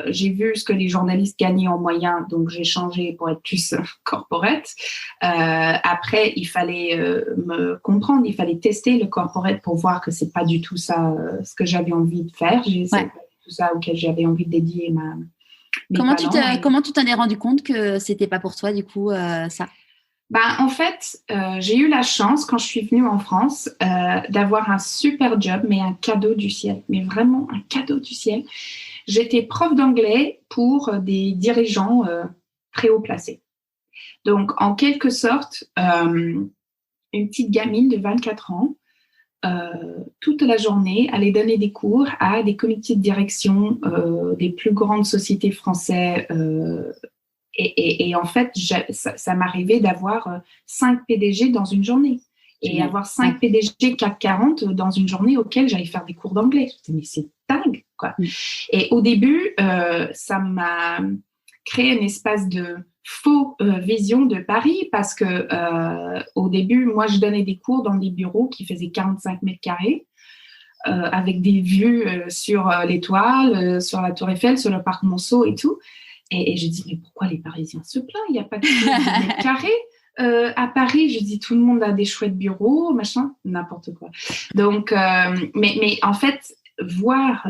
J'ai vu ce que les journalistes gagnaient en moyenne, donc j'ai changé pour être plus corporate. Après, il fallait me comprendre, il fallait tester le corporate pour voir que c'est pas du tout ça ce que j'avais envie de faire. Tout ça auquel j'avais envie de dédier Comment tu t'en es rendu compte que c'était pas pour toi du coup ça? En fait, j'ai eu la chance quand je suis venue en France d'avoir un super job, mais un cadeau du ciel, mais vraiment un cadeau du ciel. J'étais prof d'anglais pour des dirigeants très haut placés. Donc, en quelque sorte, une petite gamine de 24 ans. Toute la journée, aller donner des cours à des comités de direction des plus grandes sociétés françaises. Et en fait, ça m'arrivait d'avoir 5 PDG dans une journée. Et avoir 5 PDG CAC 40 dans une journée auquel j'allais faire des cours d'anglais. Je me disais, mais c'est dingue, quoi. Et au début, ça m'a créé une espèce de faux vision de Paris parce que au début, moi, je donnais des cours dans des bureaux qui faisaient 45 mètres carrés avec des vues sur l'étoile, sur la Tour Eiffel, sur le parc Monceau et tout. Et je dis, mais pourquoi les Parisiens se plaignent? Il n'y a pas de mètres carrés. À Paris, je dis, tout le monde a des chouettes bureaux, machin, n'importe quoi. Donc, mais en fait, voir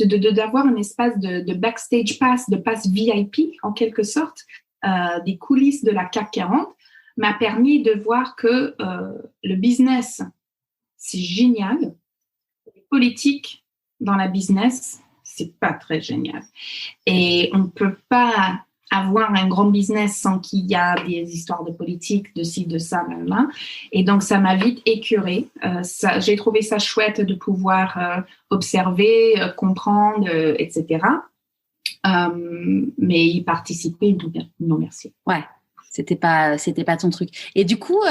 d'avoir une espèce de backstage pass, de pass VIP en quelque sorte, des coulisses de la CAC 40, m'a permis de voir que le business, c'est génial. Les politiques dans la business, c'est pas très génial. Et on peut pas avoir un grand business sans qu'il y a des histoires de politique, de ci, de ça, là. Et donc, ça m'a vite écœurée. J'ai trouvé ça chouette de pouvoir observer, comprendre, etc. Mais y participer, non merci. Ouais, c'était pas ton truc. Et du coup,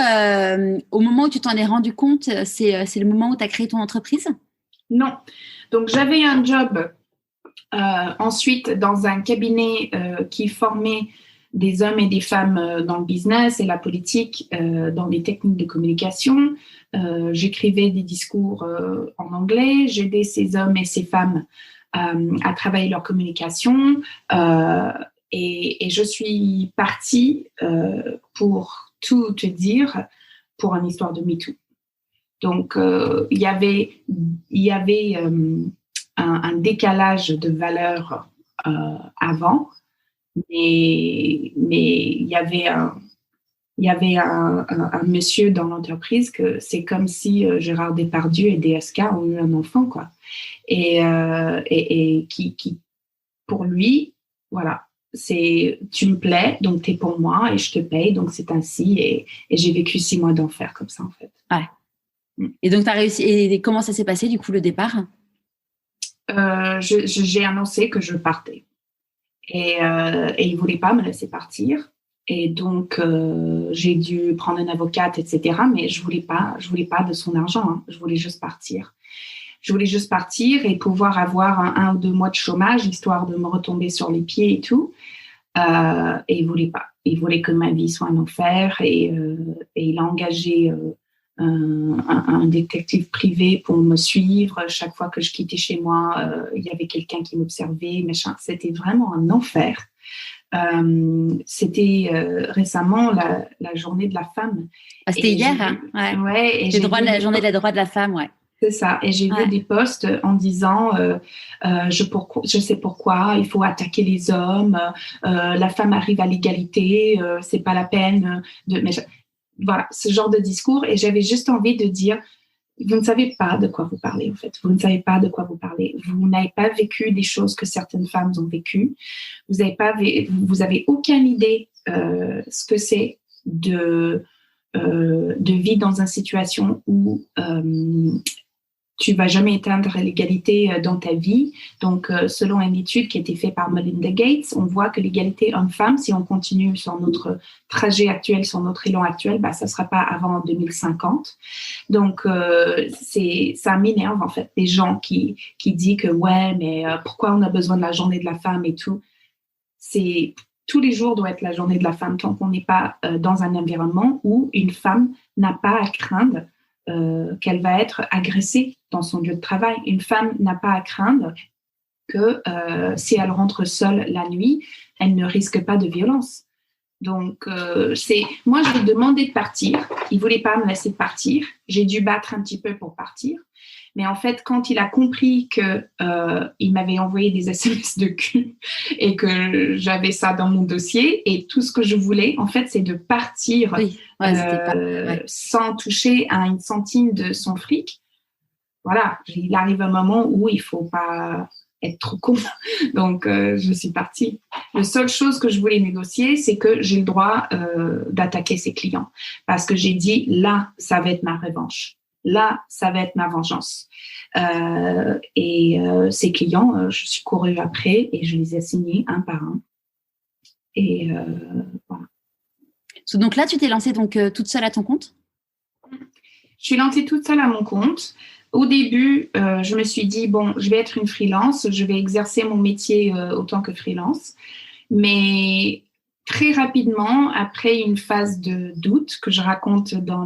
au moment où tu t'en es rendu compte, c'est le moment où tu as créé ton entreprise? Non. Donc, j'avais un job ensuite dans un cabinet qui formait des hommes et des femmes dans le business et la politique, dans les techniques de communication. J'écrivais des discours en anglais, j'aidais ces hommes et ces femmes à travailler leur communication et je suis partie, pour tout te dire, pour une histoire de MeToo. Donc, il y avait un décalage de valeur avant, mais il y avait un monsieur dans l'entreprise que c'est comme si Gérard Depardieu et DSK ont eu un enfant, quoi. Et qui pour lui, voilà, c'est tu me plais, donc t'es pour moi et je te paye, donc c'est ainsi. Et j'ai vécu 6 mois d'enfer comme ça, en fait. Ouais. Et donc, tu as réussi. Et comment ça s'est passé, du coup, le départ? J'ai annoncé que je partais. Et il ne voulait pas me laisser partir. Et donc, j'ai dû prendre une avocate, etc. Mais je voulais pas de son argent. Hein. Je voulais juste partir. Je voulais juste partir et pouvoir avoir 1 ou 2 mois de chômage, histoire de me retomber sur les pieds et tout. Et il ne voulait pas. Il voulait que ma vie soit un enfer. Et il a engagé un détective privé pour me suivre. Chaque fois que je quittais chez moi, il y avait quelqu'un qui m'observait. Machin. C'était vraiment un enfer. C'était récemment la journée de la femme. C'était hier, hein? Ouais. Ouais, et la journée des droits de la femme, ouais. C'est ça. Et j'ai vu des posts en disant je sais pourquoi il faut attaquer les hommes. La femme arrive à l'égalité. C'est pas la peine de. Mais voilà, ce genre de discours. Et j'avais juste envie de dire vous ne savez pas de quoi vous parlez, en fait. Vous ne savez pas de quoi vous parlez. Vous n'avez pas vécu des choses que certaines femmes ont vécues. Vous avez aucune idée ce que c'est de vivre dans une situation où tu vas jamais atteindre l'égalité dans ta vie. Donc, selon une étude qui a été faite par Melinda Gates, on voit que l'égalité homme-femme, si on continue sur notre trajet actuel, sur notre élan actuel, ça ne sera pas avant 2050. Donc, ça m'énerve, en fait, des gens qui disent que, ouais, mais pourquoi on a besoin de la journée de la femme et tout. Tous les jours doit être la journée de la femme tant qu'on n'est pas dans un environnement où une femme n'a pas à craindre qu'elle va être agressée dans son lieu de travail. Une femme n'a pas à craindre que si elle rentre seule la nuit, elle ne risque pas de violence. Donc, moi, je lui ai demandé de partir. Il ne voulait pas me laisser partir. J'ai dû battre un petit peu pour partir. Mais en fait, quand il a compris qu'il m'avait envoyé des SMS de cul et que j'avais ça dans mon dossier, et tout ce que je voulais, en fait, c'est de partir sans toucher à une centime de son fric. Voilà, il arrive un moment où il ne faut pas être trop con. Donc, je suis partie. La seule chose que je voulais négocier, c'est que j'ai le droit d'attaquer ses clients. Parce que j'ai dit, là, ça va être ma revanche. Là, ça va être ma vengeance. Ces clients, je suis courue après et je les ai assignés un par un. Et voilà. Donc là, tu t'es lancée toute seule à ton compte ? Je suis lancée toute seule à mon compte. Au début, je me suis dit, bon, je vais être une freelance, je vais exercer mon métier autant que freelance. Mais très rapidement, après une phase de doute que je raconte dans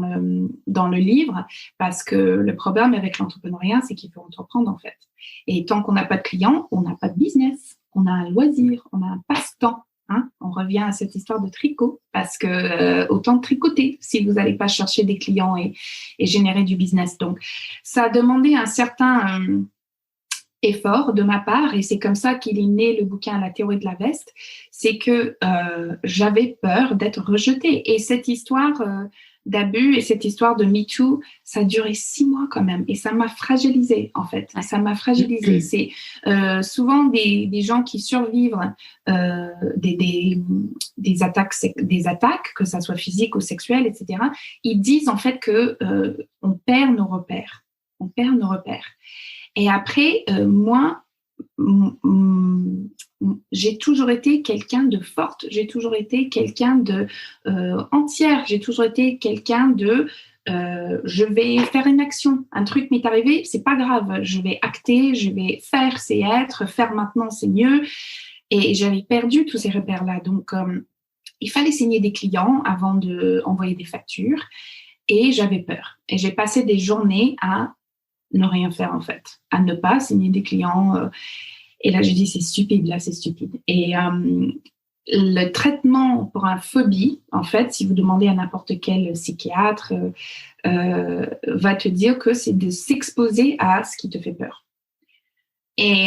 le livre, parce que le problème avec l'entrepreneuriat, c'est qu'il faut entreprendre en fait. Et tant qu'on n'a pas de clients, on n'a pas de business, on a un loisir, on a un passe-temps. Hein, on revient à cette histoire de tricot, parce que autant tricoter si vous n'allez pas chercher des clients et générer du business. Donc, ça a demandé un certain effort de ma part, et c'est comme ça qu'il est né le bouquin La théorie de la veste, c'est que j'avais peur d'être rejetée. Et cette histoire d'abus et cette histoire de MeToo, ça a duré 6 mois quand même, et ça m'a fragilisée en fait. Ça m'a fragilisée. C'est souvent des gens qui survivent des attaques, que ça soit physique ou sexuelle, etc. Ils disent en fait que on perd nos repères. On perd nos repères. Et après, moi, j'ai toujours été quelqu'un de forte, j'ai toujours été quelqu'un de entière, j'ai toujours été quelqu'un de je vais faire une action, un truc m'est arrivé, c'est pas grave, je vais acter, je vais faire, c'est être, faire maintenant, c'est mieux. Et j'avais perdu tous ces repères-là. Donc, il fallait signer des clients avant d'envoyer des factures, et j'avais peur. Et j'ai passé des journées à ne rien faire en fait, à ne pas signer des clients. Et là, je dis, c'est stupide, là, c'est stupide. Et le traitement pour une phobie, en fait, si vous demandez à n'importe quel psychiatre, va te dire que c'est de s'exposer à ce qui te fait peur. Et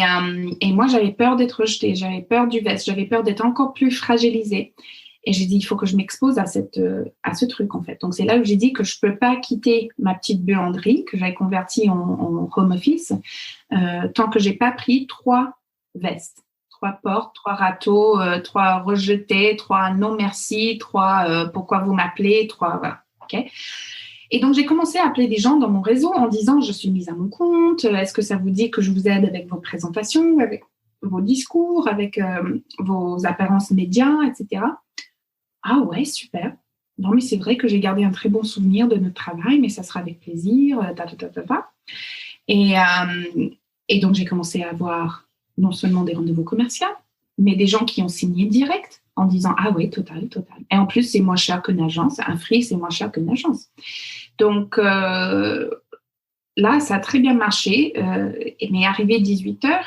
moi, j'avais peur d'être rejetée, j'avais peur du veste, j'avais peur d'être encore plus fragilisée. Et j'ai dit, il faut que je m'expose à ce truc, en fait. Donc, c'est là où j'ai dit que je ne peux pas quitter ma petite buanderie que j'avais convertie en home office tant que je n'ai pas pris 3 vestes, 3 portes, 3 râteaux, 3 rejetés, 3 non merci, 3 pourquoi vous m'appelez, 3 voilà. Okay. Et donc, j'ai commencé à appeler des gens dans mon réseau en disant, je suis mise à mon compte, est-ce que ça vous dit que je vous aide avec vos présentations, avec vos discours, avec vos apparences médias, etc. Ah ouais, super. Non, mais c'est vrai que j'ai gardé un très bon souvenir de notre travail, mais ça sera avec plaisir. Et donc, j'ai commencé à avoir non seulement des rendez-vous commerciaux, mais des gens qui ont signé direct en disant « Ah oui, total. » Et en plus, c'est moins cher qu'une agence. Un free, c'est moins cher qu'une agence. Donc, là, ça a très bien marché. Mais arrivé 18h,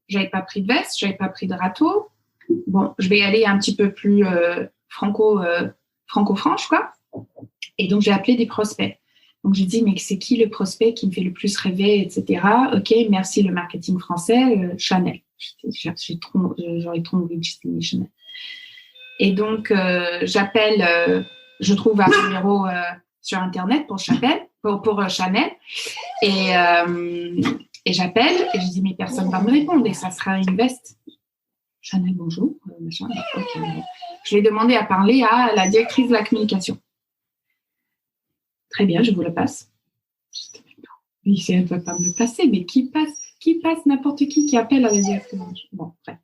je n'avais pas pris de veste, je n'avais pas pris de râteau. Bon, je vais aller un petit peu plus franco-franche, quoi. Et donc, j'ai appelé des prospects. Donc, j'ai dit, mais c'est qui le prospect qui me fait le plus rêver, etc. OK, merci le marketing français, Chanel. J'aurais trop envie de signer Chanel. Et donc, j'appelle, je trouve un numéro sur Internet pour Chanel. pour Chanel. Et j'appelle et je dis, mais personne ne va me répondre et ça sera une veste. Chanel, bonjour. Machin. Okay. Je lui ai demandé à parler à la directrice de la communication. Très bien, je vous le passe. Oui, elle ne peut pas me le passer, mais qui passe n'importe qui appelle à la directrice. Bon, bref.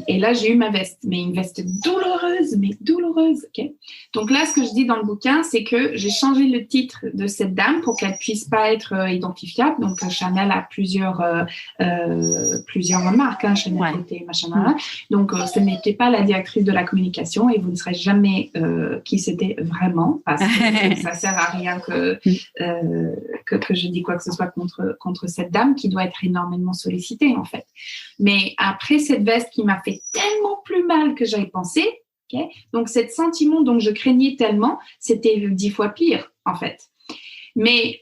Et là, j'ai eu ma veste, mais une veste douloureuse. Okay. Donc là, ce que je dis dans le bouquin, c'est que j'ai changé le titre de cette dame pour qu'elle puisse pas être identifiable. Donc Chanel a plusieurs marques, hein, Chanel côté, machin. Donc ce n'était pas la directrice de la communication et vous ne saurez jamais qui c'était vraiment, parce que ça sert à rien que je dis quoi que ce soit contre cette dame qui doit être énormément sollicitée en fait. Mais après cette veste qui m'a fait tellement plus mal que j'avais pensé, okay, donc cet sentiment dont je craignais tellement, c'était 10 fois pire en fait. Mais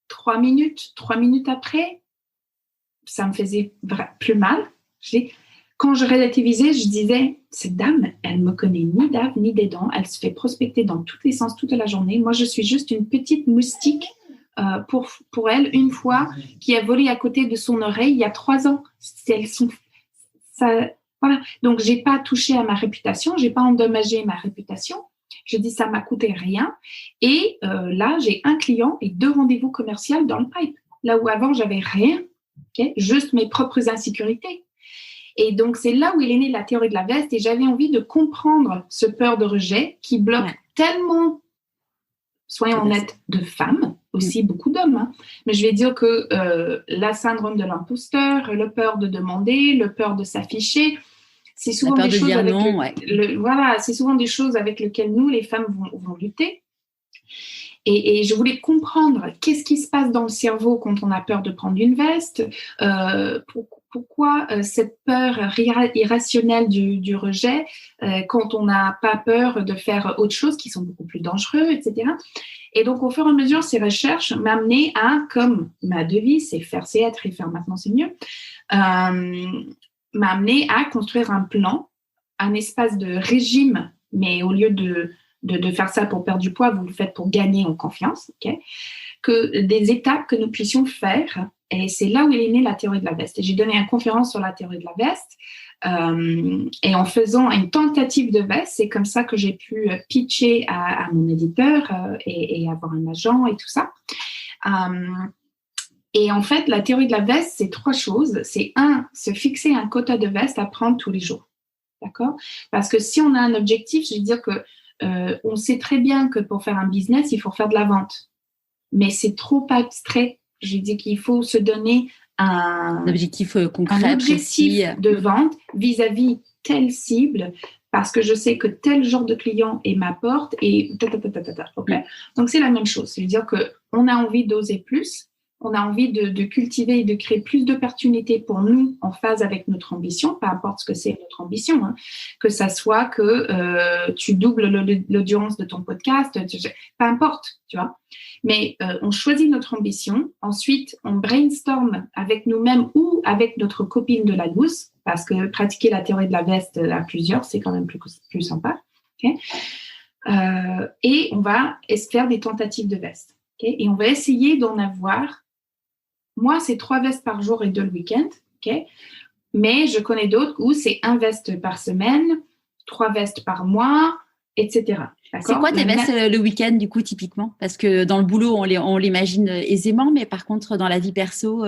3 minutes après, ça me faisait plus mal. Quand je relativisais, je disais, cette dame, elle me connaît ni d'ave ni des dents, elle se fait prospecter dans tous les sens toute la journée. Moi, je suis juste une petite moustique pour elle, une fois, qui a volé à côté de son oreille il y a 3 ans. Voilà. Donc, j'ai pas touché à ma réputation, j'ai pas endommagé ma réputation. Je dis, ça m'a coûté rien. Et là, j'ai un client et 2 rendez-vous commerciaux dans le pipe. Là où avant, j'avais rien, okay, juste mes propres insécurités. Et donc, c'est là où il est né la théorie de la veste. Et j'avais envie de comprendre ce peur de rejet qui bloque tellement, soyons honnêtes, de femmes, aussi beaucoup d'hommes. Hein. Mais je vais dire que la syndrome de l'imposteur, le peur de demander, le peur de s'afficher, c'est souvent des choses avec c'est souvent des choses avec lesquelles nous, les femmes, vont lutter. Et je voulais comprendre qu'est-ce qui se passe dans le cerveau quand on a peur de prendre une veste, pourquoi cette peur irrationnelle du rejet quand on n'a pas peur de faire autre chose qui sont beaucoup plus dangereux, etc. Et donc, au fur et à mesure, ces recherches m'amenaient à, comme ma devise, c'est faire, c'est être et faire maintenant, c'est mieux, m'a amené à construire un plan, un espace de régime, mais au lieu de faire ça pour perdre du poids, vous le faites pour gagner en confiance, okay, que des étapes que nous puissions faire. Et c'est là où il est né la théorie de la veste. Et j'ai donné une conférence sur la théorie de la veste. Et en faisant une tentative de veste, c'est comme ça que j'ai pu pitcher à mon éditeur et avoir un agent et tout ça. Et en fait, la théorie de la veste, c'est 3 choses. C'est 1, se fixer un quota de veste à prendre tous les jours. D'accord ? Parce que si on a un objectif, je veux dire que on sait très bien que pour faire un business, il faut faire de la vente. Mais c'est trop abstrait. Je dis qu'il faut se donner un objectif concret, un objectif précis de vente vis-à-vis telle cible, parce que je sais que tel genre de client est ma porte et okay. Donc c'est la même chose. C'est-à-dire qu'on a envie d'oser plus, on a envie de cultiver et de créer plus d'opportunités pour nous en phase avec notre ambition, peu importe ce que c'est notre ambition, hein. Que ça soit que tu doubles l'audience de ton podcast, peu importe, tu vois. Mais on choisit notre ambition, ensuite on brainstorm avec nous-mêmes ou avec notre copine de la douce, parce que pratiquer la théorie de la veste à plusieurs, c'est quand même plus sympa. Okay, et on va faire des tentatives de veste. Okay, et on va essayer d'en avoir. Moi, c'est 3 vestes par jour et 2 le week-end. Okay, mais je connais d'autres où c'est 1 veste par semaine, 3 vestes par mois, etc. C'est quoi tes vestes le week-end, du coup, typiquement ? Parce que dans le boulot, on l'imagine aisément, mais par contre, dans la vie perso…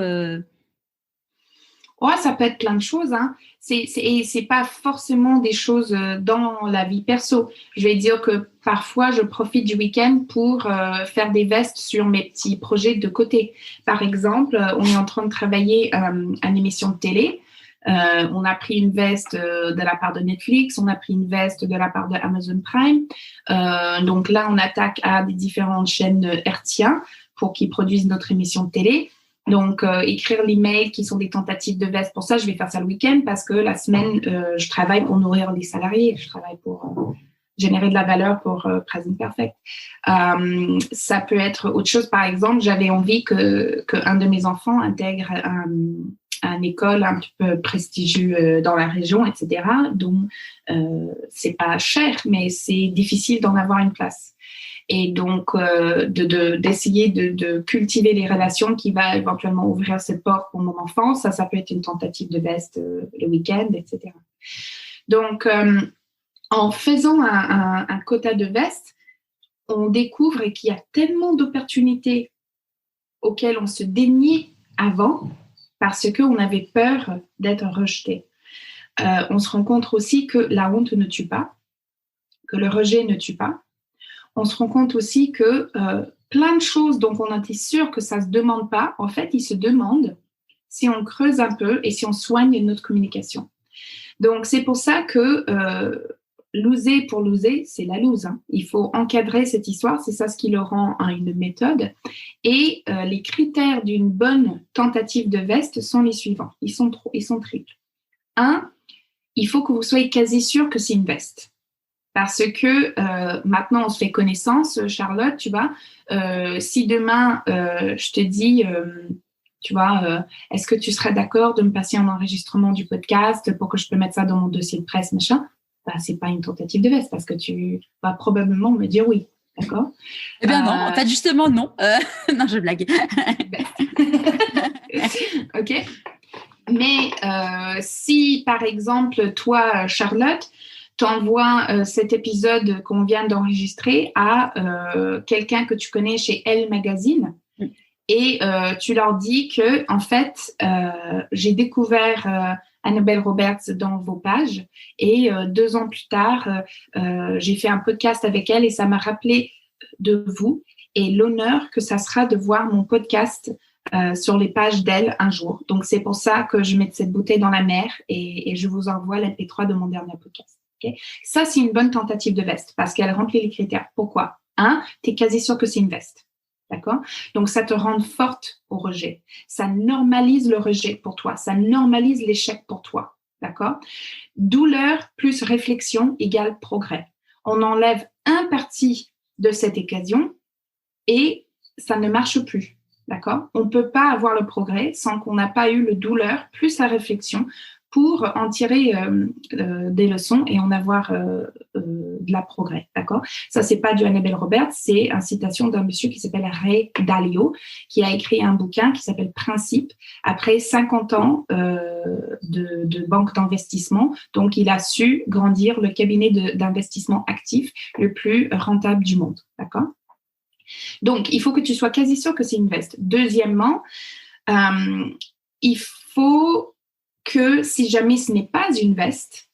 Oh, ça peut être plein de choses. Hein. C'est pas forcément des choses dans la vie perso. Je vais dire que parfois, je profite du week-end pour faire des vestes sur mes petits projets de côté. Par exemple, on est en train de travailler à une émission de télé. On a pris une veste de la part de Netflix, on a pris une veste de la part de Amazon Prime. Donc là, on attaque à des différentes chaînes hertziennes pour qu'ils produisent notre émission de télé. Donc, écrire l'email qui sont des tentatives de veste. Pour ça, je vais faire ça le week-end parce que la semaine, je travaille pour nourrir les salariés. Je travaille pour générer de la valeur pour Present Perfect. Ça peut être autre chose. Par exemple, j'avais envie qu'un de mes enfants intègre une école un petit peu prestigieuse dans la région, etc. Donc, c'est pas cher, mais c'est difficile d'en avoir une place. Et donc, d'essayer de cultiver les relations qui va éventuellement ouvrir ses portes pour mon enfant. Ça peut être une tentative de veste le week-end, etc. Donc, en faisant un quota de veste, on découvre qu'il y a tellement d'opportunités auxquelles on se déniait avant parce qu'on avait peur d'être rejeté. On se rend compte aussi que la honte ne tue pas, que le rejet ne tue pas. On se rend compte aussi que plein de choses dont on était sûr que ça ne se demande pas, en fait, ils se demandent si on creuse un peu et si on soigne notre communication. Donc, c'est pour ça que loser pour loser, c'est la lose. Hein. Il faut encadrer cette histoire, c'est ça ce qui le rend une méthode. Et les critères d'une bonne tentative de veste sont les suivants. Ils sont triples. 1, il faut que vous soyez quasi sûr que c'est une veste. Parce que maintenant, on se fait connaissance, Charlotte, tu vois. Si demain, je te dis, tu vois, est-ce que tu serais d'accord de me passer un enregistrement du podcast pour que je peux mettre ça dans mon dossier de presse, machin? Bah, c'est pas une tentative de veste parce que tu vas probablement me dire oui, d'accord? Eh bien non, en fait, justement, non. Non, je blague. Ok. Mais si, par exemple, toi, Charlotte, t'envoies cet épisode qu'on vient d'enregistrer à quelqu'un que tu connais chez Elle Magazine et tu leur dis que, en fait, j'ai découvert Annabelle Roberts dans vos pages et 2 ans plus tard, j'ai fait un podcast avec elle et ça m'a rappelé de vous et l'honneur que ça sera de voir mon podcast sur les pages d'elle un jour. Donc, c'est pour ça que je mets cette bouteille dans la mer et je vous envoie l'MP3 de mon dernier podcast. Okay? Ça, c'est une bonne tentative de veste parce qu'elle remplit les critères. Pourquoi? 1, tu es quasi sûr que c'est une veste. D'accord? Donc, ça te rend forte au rejet. Ça normalise le rejet pour toi. Ça normalise l'échec pour toi. D'accord? Douleur plus réflexion égale progrès. On enlève un parti de cette occasion et ça ne marche plus. D'accord? On ne peut pas avoir le progrès sans qu'on n'a pas eu le douleur plus la réflexion pour en tirer des leçons et en avoir de la progrès. D'accord? Ça, c'est pas du Annabelle Roberts, c'est une citation d'un monsieur qui s'appelle Ray Dalio, qui a écrit un bouquin qui s'appelle Principe, après 50 ans de banque d'investissement. Donc, il a su grandir le cabinet d'investissement actif le plus rentable du monde. D'accord? Donc, il faut que tu sois quasi sûr que c'est une veste. Deuxièmement, il faut que si jamais ce n'est pas une veste,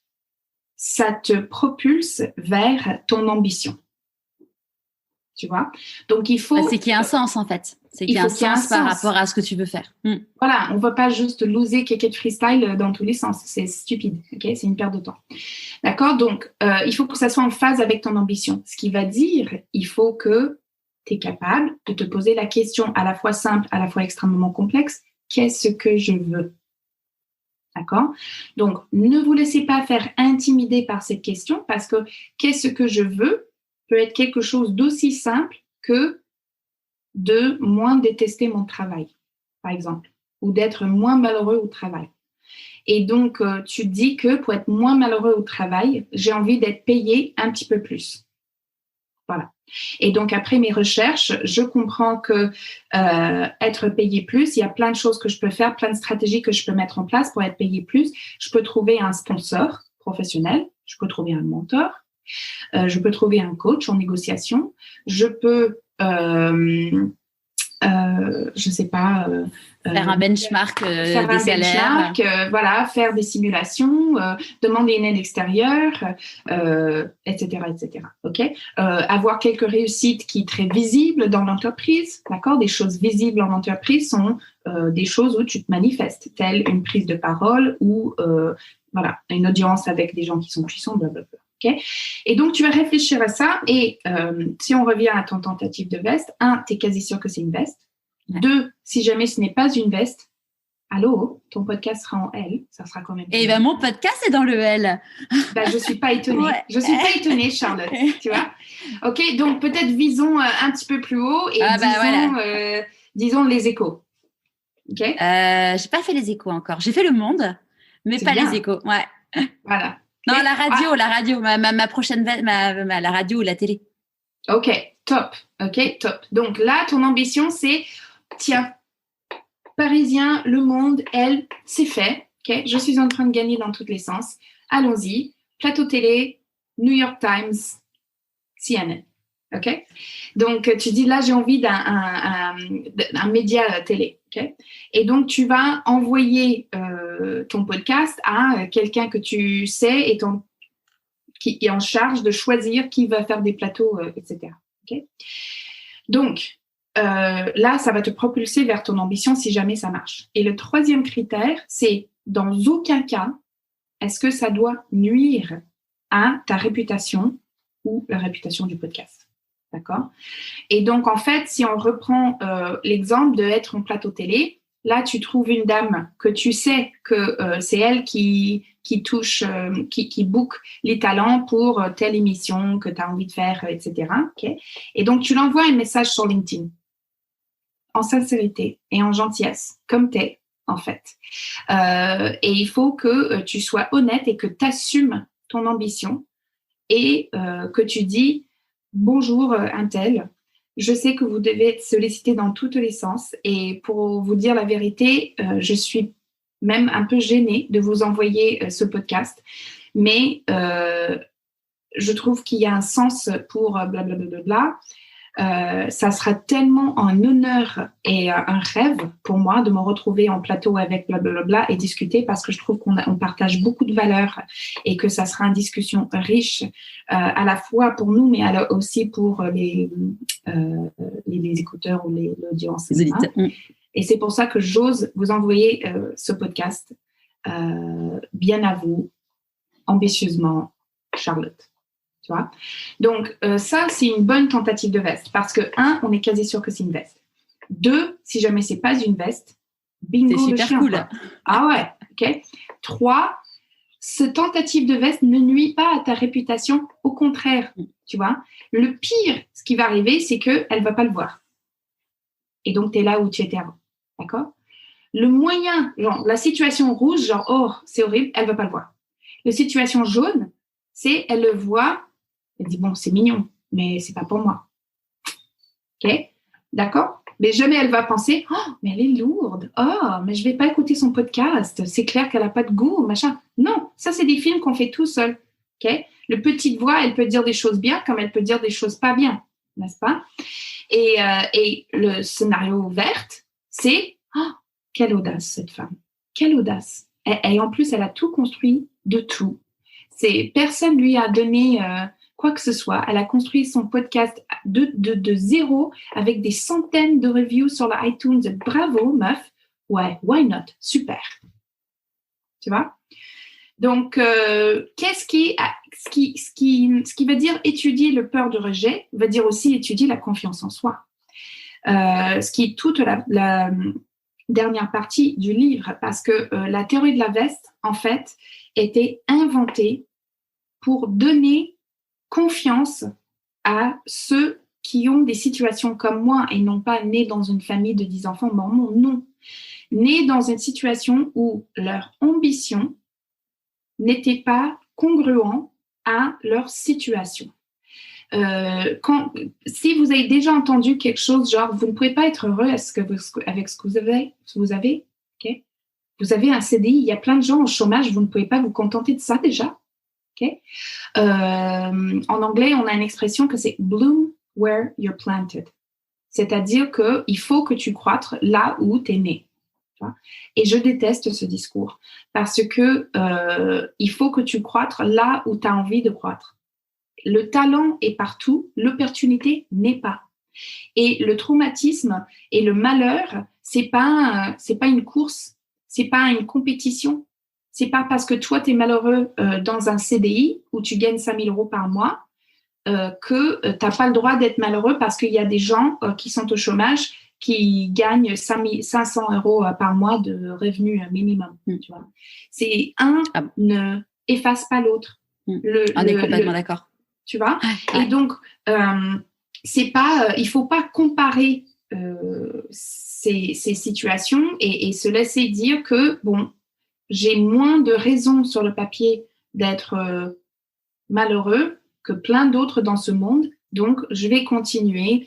ça te propulse vers ton ambition. Tu vois? Donc, il faut... C'est qu'il y a un sens, en fait. C'est qu'il y a un sens par rapport à ce que tu veux faire. Voilà, on ne va pas juste loser Kéké de freestyle dans tous les sens. C'est stupide, ok? C'est une perte de temps. D'accord? Donc, il faut que ça soit en phase avec ton ambition. Ce qui va dire, il faut que tu es capable de te poser la question à la fois simple, à la fois extrêmement complexe. Qu'est-ce que je veux? D'accord? Donc, ne vous laissez pas faire intimider par cette question parce que qu'est-ce que je veux peut être quelque chose d'aussi simple que de moins détester mon travail, par exemple, ou d'être moins malheureux au travail. Et donc, tu dis que pour être moins malheureux au travail, j'ai envie d'être payé un petit peu plus. Voilà. Et donc, après mes recherches, je comprends que être payé plus, il y a plein de choses que je peux faire, plein de stratégies que je peux mettre en place pour être payé plus. Je peux trouver un sponsor professionnel, je peux trouver un mentor, je peux trouver un coach en négociation, je peux, je sais pas... faire un benchmark des salaires. Voilà, faire des simulations, demander une aide extérieure, etc., etc. Ok. Avoir quelques réussites qui sont très visibles dans l'entreprise, d'accord. Des choses visibles en entreprise sont des choses où tu te manifestes, telle une prise de parole ou voilà, une audience avec des gens qui sont puissants, blablabla. Okay. Et donc, tu vas réfléchir à ça et si on revient à ton tentative de veste, 1, tu es quasi sûr que c'est une veste. 2, si jamais ce n'est pas une veste, allô, ton podcast sera en L, ça sera quand même. Et ben mon podcast est dans le L. Ben, je suis pas étonnée. Ouais. Je suis pas étonnée, Charlotte. Tu vois. Ok, donc peut-être visons un petit peu plus haut et disons les échos. Ok. J'ai pas fait les échos encore. J'ai fait le monde, mais pas bien. Les échos. Ouais. Voilà. Non, la radio, ma prochaine la radio ou la télé. Ok. Top. OK, top. Donc là, ton ambition, c'est, tiens, Parisien, Le Monde, Elle, c'est fait. OK, je suis en train de gagner dans tous les sens. Allons-y. Plateau télé, New York Times, CNN. OK? Donc, tu dis, là, j'ai envie d'un média télé. OK? Et donc, tu vas envoyer ton podcast à quelqu'un que tu sais et qui est en charge de choisir qui va faire des plateaux, etc. OK? Donc, là, ça va te propulser vers ton ambition si jamais ça marche. Et le troisième critère, c'est dans aucun cas, est-ce que ça doit nuire à ta réputation ou la réputation du podcast. D'accord? Et donc, en fait, si on reprend l'exemple d'être en plateau télé, là, tu trouves une dame que tu sais que c'est elle qui touche, qui book les talents pour telle émission que tu as envie de faire, etc. Okay? Et donc, tu l'envoies un message sur LinkedIn en sincérité et en gentillesse, comme t'es, en fait. Et il faut que tu sois honnête et que tu assumes ton ambition et que tu dis « Bonjour, Untel, je sais que vous devez être sollicité dans tous les sens et pour vous dire la vérité, je suis même un peu gênée de vous envoyer ce podcast, mais je trouve qu'il y a un sens pour blablabla. Ça sera tellement un honneur et un rêve pour moi de me retrouver en plateau avec blablabla et discuter parce que je trouve qu'on partage beaucoup de valeurs et que ça sera une discussion riche à la fois pour nous mais aussi pour les écouteurs ou l'audience. Les auditeurs. Et c'est pour ça que j'ose vous envoyer ce podcast bien à vous, ambitieusement, Charlotte. Tu vois? Donc, ça, c'est une bonne tentative de veste. Parce que, 1, on est quasi sûr que c'est une veste. 2, si jamais c'est pas une veste, bingo, c'est le super chien. Cool. Quoi. Ah ouais, OK. 3, ce tentative de veste ne nuit pas à ta réputation. Au contraire, tu vois. Le pire, ce qui va arriver, c'est qu'elle ne va pas le voir. Et donc, tu es là où tu étais avant. D'accord? Le moyen, genre, la situation rouge, genre, oh, c'est horrible, elle ne va pas le voir. La situation jaune, c'est, elle le voit, elle dit, bon, c'est mignon, mais c'est pas pour moi. OK? D'accord? Mais jamais elle va penser, oh, mais elle est lourde. Oh, mais je vais pas écouter son podcast. C'est clair qu'elle a pas de goût, machin. Non, ça, c'est des films qu'on fait tout seul. OK? Le petite voix, elle peut dire des choses bien comme elle peut dire des choses pas bien. N'est-ce pas? Et le scénario vert, c'est, oh, quelle audace, cette femme. Quelle audace. Et en plus, elle a tout construit de tout. Personne lui a donné quoi que ce soit. Elle a construit son podcast de zéro avec des centaines de reviews sur la iTunes. Bravo, meuf. Ouais, why not? Super. Tu vois? Donc, ce qui veut dire étudier le peur de rejet, veut dire aussi étudier la confiance en soi. Ce qui est toute la dernière partie du livre, parce que la théorie de la veste, en fait, était inventée pour donner confiance à ceux qui ont des situations comme moi et non pas nés dans une famille de 10 enfants mormons, non. Nés dans une situation où leur ambition n'était pas congruent à leur situation. Si vous avez déjà entendu quelque chose genre vous ne pouvez pas être heureux avec ce que vous avez, okay? Vous avez un CDI, il y a plein de gens au chômage, vous ne pouvez pas vous contenter de ça déjà. Okay? En anglais, on a une expression que c'est bloom where you're planted, c'est-à-dire qu'il faut que tu croîtres là où tu es né. Et je déteste ce discours parce que il faut que tu croîtres là où tu as envie de croître. Le talent est partout, l'opportunité n'est pas. Et le traumatisme et le malheur, c'est pas une course, c'est pas une compétition. C'est pas parce que toi, tu es malheureux dans un CDI où tu gagnes 5 000 € par mois que tu n'as pas le droit d'être malheureux parce qu'il y a des gens qui sont au chômage qui gagnent 500 € par mois de revenus minimum. Tu vois. C'est ne efface pas l'autre. On est complètement d'accord. Tu vois. Ouais. Et donc, c'est pas, il faut pas comparer ces situations et se laisser dire que, bon, j'ai moins de raisons sur le papier d'être malheureux que plein d'autres dans ce monde, Donc, je vais continuer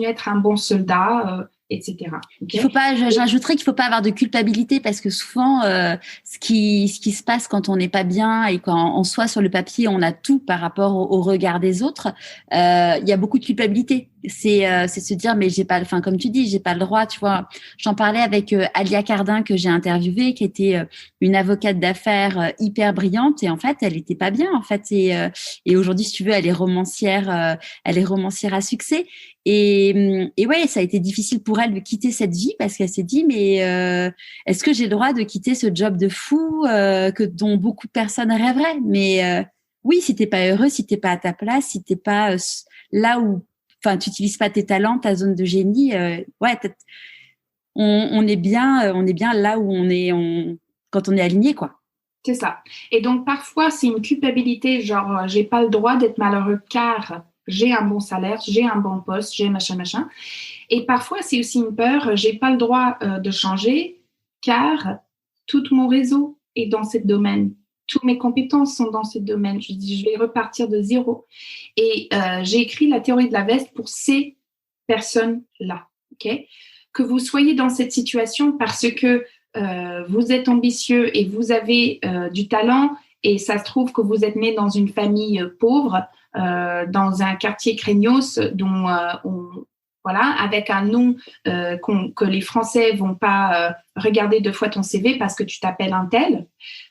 à être un bon soldat, etc. Okay. Il faut pas, j'ajouterais qu'il faut pas avoir de culpabilité parce que souvent, ce qui se passe quand on n'est pas bien et quand en soi sur le papier on a tout par rapport au regard des autres, il y a beaucoup de culpabilité. C'est se dire mais j'ai pas, enfin comme tu dis, j'ai pas le droit, tu vois. J'en parlais avec Alia Cardin que j'ai interviewée, qui était une avocate d'affaires hyper brillante et en fait elle était pas bien en fait et aujourd'hui si tu veux elle est romancière à succès. Et ouais, ça a été difficile pour elle de quitter cette vie parce qu'elle s'est dit mais est-ce que j'ai le droit de quitter ce job de fou dont beaucoup de personnes rêveraient? Mais oui, si t'es pas heureux, si t'es pas à ta place, si t'es pas là où, enfin, tu utilises pas tes talents, ta zone de génie, ouais, on est bien là où on est, quand on est aligné, quoi. C'est ça. Et donc parfois c'est une culpabilité, genre j'ai pas le droit d'être malheureux car j'ai un bon salaire, j'ai un bon poste, j'ai machin. Et parfois, c'est aussi une peur, j'ai pas le droit de changer car tout mon réseau est dans ce domaine. Toutes mes compétences sont dans ce domaine. Je dis, je vais repartir de zéro. Et j'ai écrit la théorie de la veste pour ces personnes-là. Okay? Que vous soyez dans cette situation parce que vous êtes ambitieux et vous avez du talent et ça se trouve que vous êtes né dans une famille pauvre, dans un quartier craignos dont voilà, avec un nom que les Français vont pas regarder 2 fois ton CV parce que tu t'appelles un tel,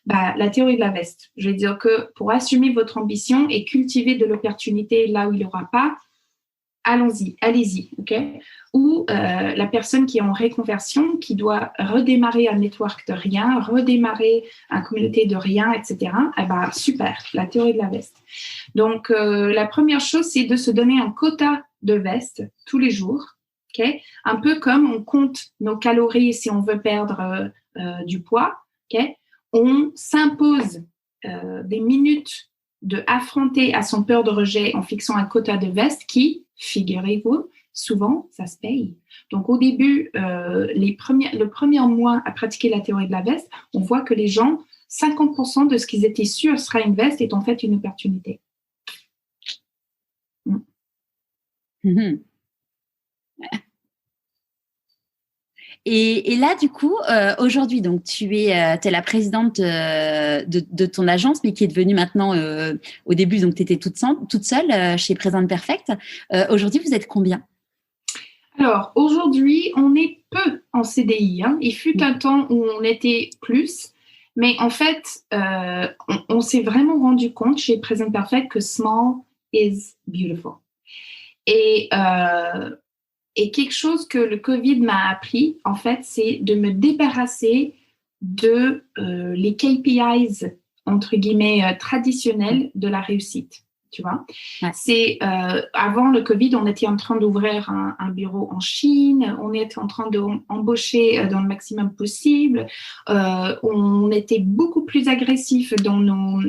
bah, la théorie de la veste. Je veux dire que pour assumer votre ambition et cultiver de l'opportunité là où il n'y aura pas, allez-y, ok? Ou la personne qui est en reconversion, qui doit redémarrer un network de rien, redémarrer une communauté de rien, etc. Eh ben, super, la théorie de la veste. Donc, la première chose, c'est de se donner un quota de veste tous les jours, ok? Un peu comme on compte nos calories si on veut perdre du poids, ok? On s'impose des minutes de affronter à son peur de rejet en fixant un quota de veste qui, figurez-vous, souvent, ça se paye. Donc, au début, le premier mois à pratiquer la théorie de la veste, on voit que les gens, 50% de ce qu'ils étaient sûrs sera une veste est en fait une opportunité. Mmh. Et là, du coup, aujourd'hui, donc tu es la présidente de ton agence, mais qui est devenue maintenant, au début, donc tu étais toute seule chez Present Perfect. Aujourd'hui, vous êtes combien? Alors, aujourd'hui, on est peu en CDI. Hein. Il fut un temps où on était plus, mais en fait, on s'est vraiment rendu compte chez Present Perfect que small is beautiful. Et quelque chose que le Covid m'a appris, en fait, c'est de me débarrasser de les KPIs, entre guillemets, traditionnels de la réussite. Tu vois, ouais. C'est avant le Covid, on était en train d'ouvrir un bureau en Chine, on était en train d'embaucher dans le maximum possible, on était beaucoup plus agressif dans nos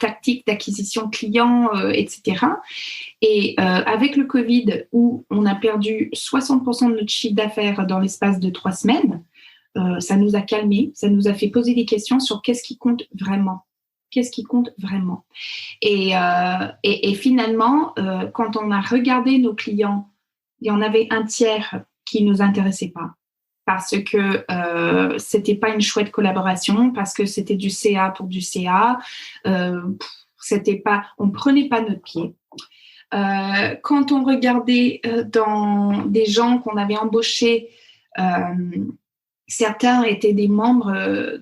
tactiques d'acquisition clients, etc. Et avec le Covid, où on a perdu 60% de notre chiffre d'affaires dans l'espace de 3 semaines, ça nous a calmés, ça nous a fait poser des questions sur qu'est-ce qui compte vraiment. Qu'est-ce qui compte vraiment? Et finalement, quand on a regardé nos clients, il y en avait un tiers qui ne nous intéressait pas parce que c'était pas une chouette collaboration, parce que c'était du CA pour du CA, c'était pas, on prenait pas notre pied. Quand on regardait dans des gens qu'on avait embauchés, certains étaient des membres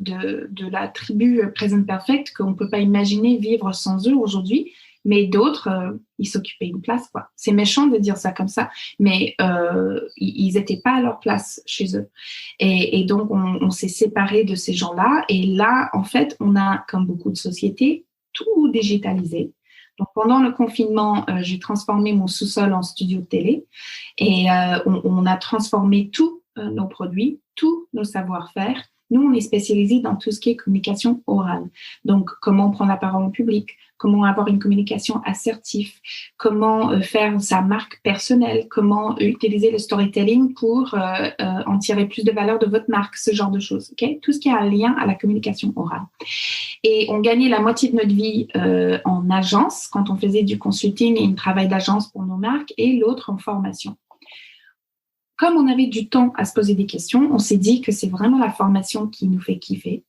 de la tribu Present Perfect qu'on ne peut pas imaginer vivre sans eux aujourd'hui, mais d'autres, ils s'occupaient une place, quoi. C'est méchant de dire ça comme ça, mais ils n'étaient pas à leur place chez eux. Et donc, on s'est séparés de ces gens-là. Et là, en fait, on a, comme beaucoup de sociétés, tout digitalisé. Donc, pendant le confinement, j'ai transformé mon sous-sol en studio de télé et on a transformé tous nos produits, tous nos savoir-faire Nous, on est spécialisé dans tout ce qui est communication orale. Donc, comment prendre la parole en public, comment avoir une communication assertive, comment faire sa marque personnelle, comment utiliser le storytelling pour en tirer plus de valeur de votre marque, ce genre de choses. Okay? Tout ce qui a un lien à la communication orale. Et on gagnait la moitié de notre vie en agence, quand on faisait du consulting et un travail d'agence pour nos marques, et l'autre en formation. Comme on avait du temps à se poser des questions, on s'est dit que c'est vraiment la formation qui nous fait kiffer.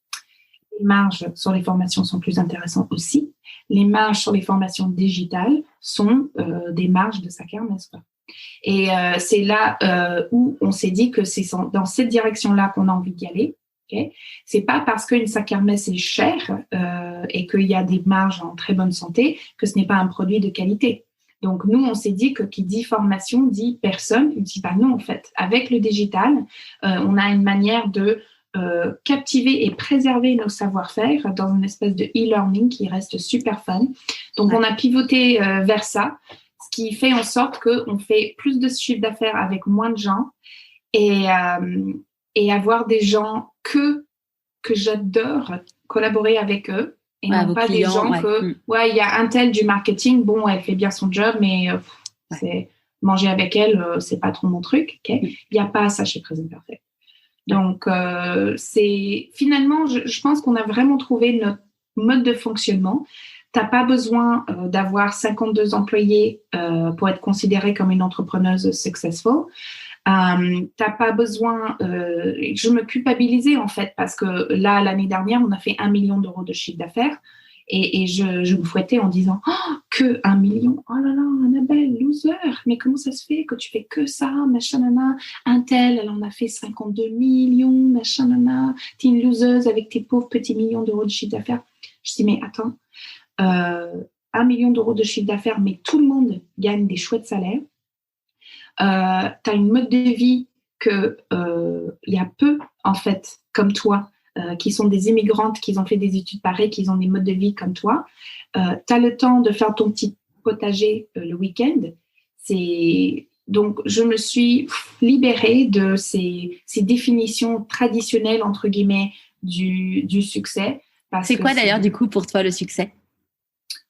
Les marges sur les formations sont plus intéressantes aussi. Les marges sur les formations digitales sont des marges de sa kermesse. Et c'est là où on s'est dit que c'est dans cette direction-là qu'on a envie d'y aller. Okay? C'est pas parce qu'une sac-kermesse est chère et qu'il y a des marges en très bonne santé que ce n'est pas un produit de qualité. Donc, nous, on s'est dit que qui dit formation dit personne. On dit, non, en fait. Avec le digital, on a une manière de captiver et préserver nos savoir-faire dans une espèce de e-learning qui reste super fun. Donc, on a pivoté vers ça, ce qui fait en sorte qu'on fait plus de chiffre d'affaires avec moins de gens et avoir des gens que j'adore collaborer avec eux. Et non pas clients, des gens il y a un tel du marketing, bon, elle fait bien son job, mais c'est manger avec elle, c'est pas trop mon truc. Okay? Il n'y a pas ça chez Present Perfect. Donc, c'est finalement, je pense qu'on a vraiment trouvé notre mode de fonctionnement. Tu n'as pas besoin d'avoir 52 employés pour être considérée comme une entrepreneuse successful. T'as pas besoin. Je me culpabilisais en fait parce que là l'année dernière on a fait 1 million d'euros de chiffre d'affaires et je me fouettais en disant que 1 million. Oh là là, Annabelle, loser. Mais comment ça se fait que tu fais que ça, machin nana. Un tel, elle en a fait 52 millions, machin nana. T'es une loseuse avec tes pauvres petits millions d'euros de chiffre d'affaires. Je dis mais attends, 1 million d'euros de chiffre d'affaires, mais tout le monde gagne des chouettes salaires. Tu as une mode de vie que y a peu, en fait, comme toi, qui sont des immigrantes, qui ont fait des études pareilles, qui ont des modes de vie comme toi. Tu as le temps de faire ton petit potager le week-end. Donc, je me suis libérée de ces définitions traditionnelles, entre guillemets, du succès. C'est quoi d'ailleurs, du coup, pour toi, le succès ?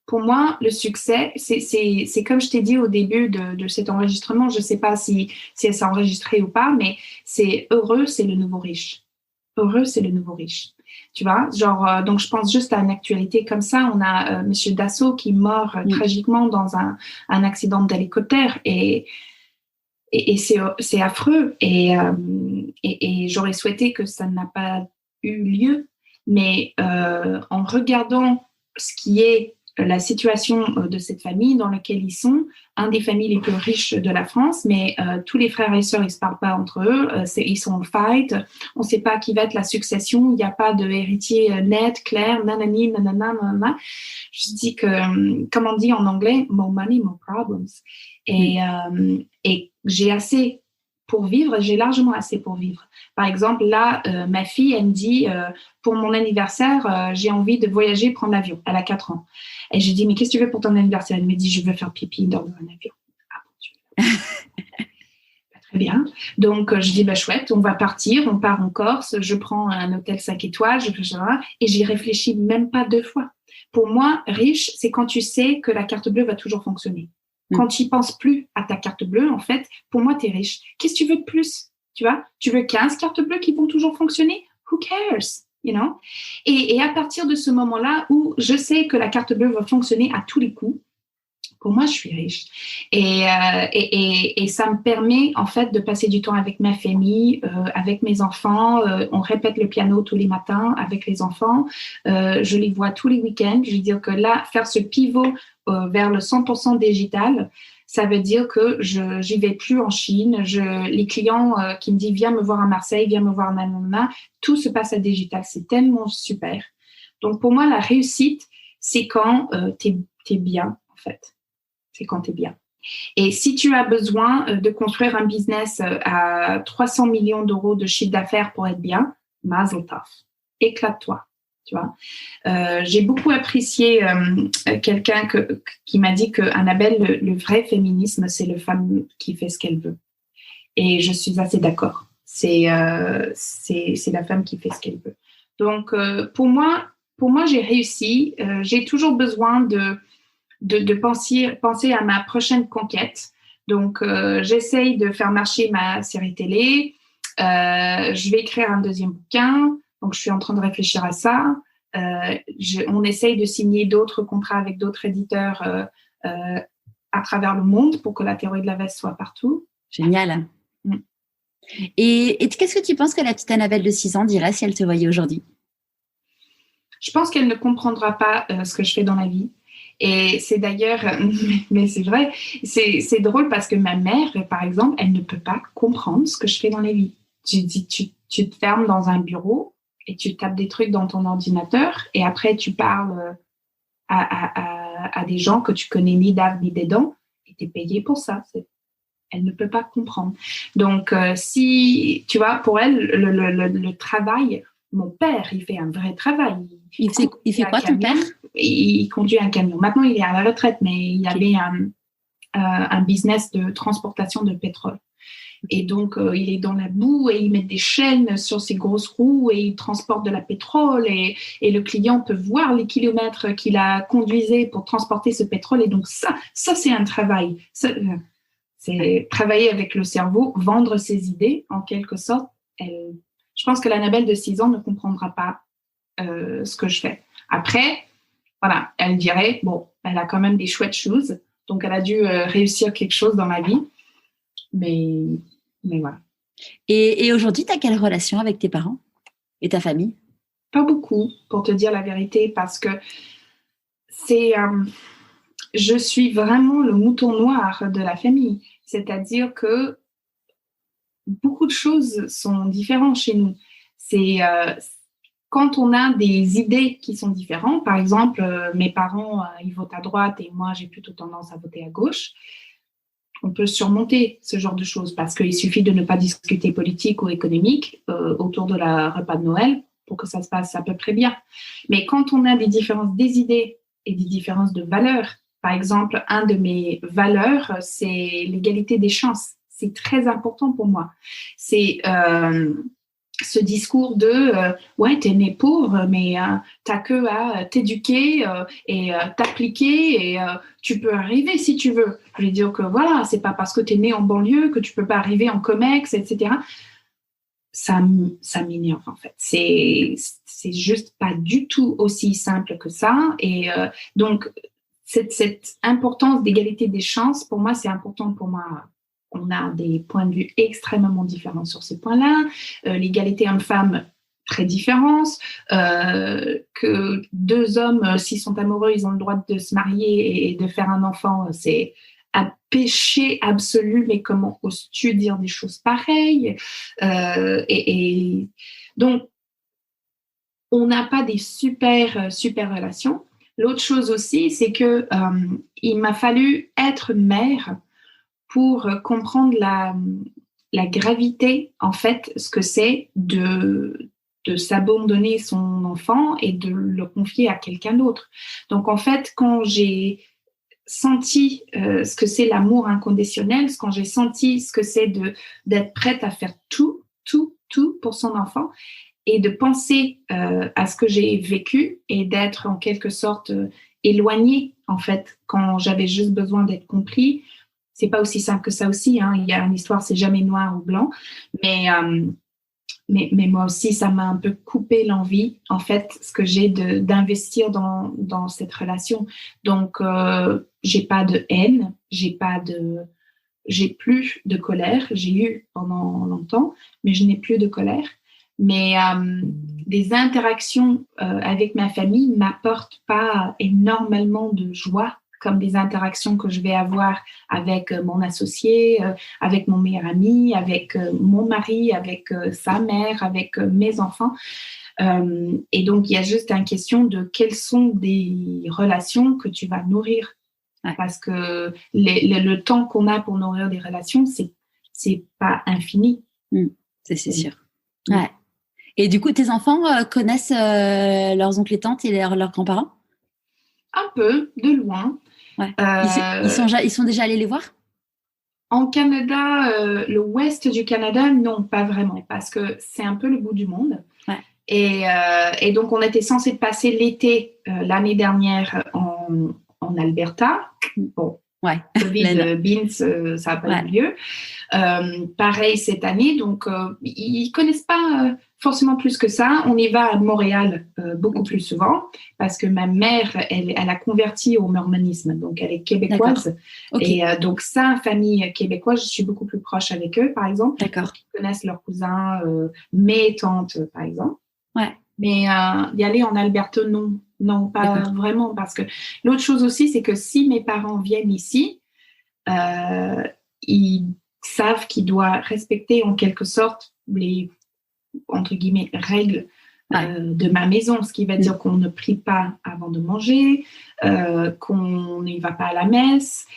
Pour moi, le succès, c'est comme je t'ai dit au début de cet enregistrement, je ne sais pas si elle s'est enregistrée ou pas, mais c'est heureux, c'est le nouveau riche. Heureux, c'est le nouveau riche. Tu vois, genre, donc je pense juste à une actualité comme ça. On a Monsieur Dassault qui meurt tragiquement dans un accident d'hélicoptère et c'est affreux. Et j'aurais souhaité que ça n'a pas eu lieu. Mais en regardant ce qui est la situation de cette famille dans laquelle ils sont, un des familles les plus riches de la France, mais tous les frères et sœurs, ils se parlent pas entre eux, ils sont en fight, on sait pas qui va être la succession, il n'y a pas de héritier net, clair, nanani, nanana, nanana. Je dis que, comme on dit en anglais, more money, more problems. Et j'ai assez pour vivre, j'ai largement assez pour vivre. Par exemple, là, ma fille, elle me dit, pour mon anniversaire, j'ai envie de voyager, prendre l'avion. Elle a 4 ans. Et j'ai dit, mais qu'est-ce que tu veux pour ton anniversaire ? Elle me dit, je veux faire pipi dans un avion. Ah bon, très bien. Donc, je dis, chouette, on va partir, on part en Corse, je prends un hôtel 5 étoiles, et j'y réfléchis même pas 2 fois. Pour moi, riche, c'est quand tu sais que la carte bleue va toujours fonctionner. Quand tu n'y penses plus à ta carte bleue, en fait, pour moi, tu es riche. Qu'est-ce que tu veux de plus ? Tu vois ? Tu veux 15 cartes bleues qui vont toujours fonctionner ? Who cares ? You know ? Et à partir de ce moment-là où je sais que la carte bleue va fonctionner à tous les coups, pour moi, je suis riche. Et ça me permet, en fait, de passer du temps avec ma famille, avec mes enfants. On répète le piano tous les matins avec les enfants. Je les vois tous les week-ends. Je veux dire que là, faire ce pivot vers le 100% digital, ça veut dire que j'y vais plus en Chine. Les clients qui me disent « Viens me voir à Marseille, viens me voir à Nanana », tout se passe à digital. C'est tellement super. Donc, pour moi, la réussite, c'est quand t'es bien, en fait. C'est quand tu es bien. Et si tu as besoin de construire un business à 300 millions d'euros de chiffre d'affaires pour être bien, mazel tov, éclate-toi. Tu vois. J'ai beaucoup apprécié quelqu'un qui m'a dit que Annabelle, le vrai féminisme, c'est le femme qui fait ce qu'elle veut. Et je suis assez d'accord. C'est la femme qui fait ce qu'elle veut. Donc, pour moi, j'ai réussi. J'ai toujours besoin de penser à ma prochaine conquête. Donc, j'essaye de faire marcher ma série télé. Je vais écrire un deuxième bouquin. Donc, je suis en train de réfléchir à ça. On essaye de signer d'autres contrats avec d'autres éditeurs à travers le monde pour que la théorie de la veste soit partout. Génial. Et qu'est-ce que tu penses que la petite Annabelle de 6 ans dirait si elle te voyait aujourd'hui? Je pense qu'elle ne comprendra pas ce que je fais dans la vie. Et c'est d'ailleurs, mais c'est vrai, c'est drôle parce que ma mère, par exemple, elle ne peut pas comprendre ce que je fais dans la vie. Tu te fermes dans un bureau et tu tapes des trucs dans ton ordinateur et après tu parles à des gens que tu connais ni d'ave ni des dents et tu es payé pour ça. Elle ne peut pas comprendre. Donc, si, tu vois, pour elle, le travail, mon père, il fait un vrai travail. Il fait quoi, ton père? Il conduit un camion. Maintenant, il est à la retraite, mais il avait un business de transportation de pétrole. Et donc, il est dans la boue et il met des chaînes sur ses grosses roues et il transporte de la pétrole et le client peut voir les kilomètres qu'il a conduisé pour transporter ce pétrole. Et donc, ça c'est un travail. C'est travailler avec le cerveau, vendre ses idées, en quelque sorte. Je pense que l'Annabelle de 6 ans ne comprendra pas ce que je fais. Après, voilà, elle dirait, bon, elle a quand même des chouettes choses, donc elle a dû réussir quelque chose dans la vie. Mais voilà. Et aujourd'hui, tu as quelle relation avec tes parents et ta famille? Pas beaucoup, pour te dire la vérité, parce que je suis vraiment le mouton noir de la famille. C'est-à-dire que beaucoup de choses sont différentes chez nous. Quand on a des idées qui sont différentes, par exemple, mes parents, ils votent à droite et moi, j'ai plutôt tendance à voter à gauche, on peut surmonter ce genre de choses parce qu'il suffit de ne pas discuter politique ou économique autour de la repas de Noël pour que ça se passe à peu près bien. Mais quand on a des différences des idées et des différences de valeurs, par exemple, un de mes valeurs, c'est l'égalité des chances. C'est très important pour moi. C'est ce discours de ouais, t'es né pauvre, mais t'as que à t'éduquer et t'appliquer et tu peux arriver si tu veux. Je veux dire que voilà, c'est pas parce que t'es né en banlieue que tu peux pas arriver en comex, etc. Ça m'énerve en fait. C'est juste pas du tout aussi simple que ça. Et donc cette importance d'égalité des chances, pour moi, c'est important pour moi. On a des points de vue extrêmement différents sur ce point-là. L'égalité homme-femme, très différente. Que 2 hommes, s'ils sont amoureux, ils ont le droit de se marier et de faire un enfant. C'est un péché absolu, mais comment oses-tu dire des choses pareilles? Et donc, on n'a pas des super relations. L'autre chose aussi, c'est que il m'a fallu être mère pour comprendre la gravité, en fait, ce que c'est de s'abandonner son enfant et de le confier à quelqu'un d'autre. Donc, en fait, quand j'ai senti ce que c'est l'amour inconditionnel, quand j'ai senti ce que c'est d'être prête à faire tout pour son enfant et de penser à ce que j'ai vécu et d'être en quelque sorte éloignée, en fait, quand j'avais juste besoin d'être compris. C'est pas aussi simple que ça aussi, hein. Il y a une histoire, c'est jamais noir ou blanc, mais moi aussi, ça m'a un peu coupé l'envie, en fait, ce que j'ai d'investir dans cette relation. Donc, j'ai pas de haine, j'ai plus de colère. J'ai eu pendant longtemps, mais je n'ai plus de colère. Mais des interactions avec ma famille m'apportent pas énormément de joie, comme des interactions que je vais avoir avec mon associé, avec mon meilleur ami, avec mon mari, avec sa mère, avec mes enfants. Et donc, il y a juste une question de quelles sont des relations que tu vas nourrir. Ouais. Parce que le temps qu'on a pour nourrir des relations, c'est pas infini. C'est sûr. Ouais. Et du coup, tes enfants connaissent leurs oncles et tantes et leurs grands-parents? Un peu, de loin. Ouais. Ils sont déjà allés les voir? En Canada, l'ouest du Canada, non, pas vraiment, parce que c'est un peu le bout du monde. Ouais. Et donc, on était censé passer l'été l'année dernière en Alberta. Bon, Ouais. Covid, Beans, ça n'a pas eu lieu. Pareil cette année, donc ils connaissent pas forcément plus que ça. On y va à Montréal beaucoup plus souvent parce que ma mère, elle a converti au mormonisme, donc elle est québécoise. Okay. Et donc sa famille québécoise, je suis beaucoup plus proche avec eux, par exemple. D'accord. Ils connaissent leurs cousins, mes tantes, par exemple. Ouais. Mais d'y aller en Alberta, non, pas vraiment, parce que l'autre chose aussi, c'est que si mes parents viennent ici, ils savent qu'ils doivent respecter en quelque sorte les, entre guillemets, règles de ma maison, ce qui va dire qu'on ne prie pas avant de manger, qu'on n'y va pas à la messe,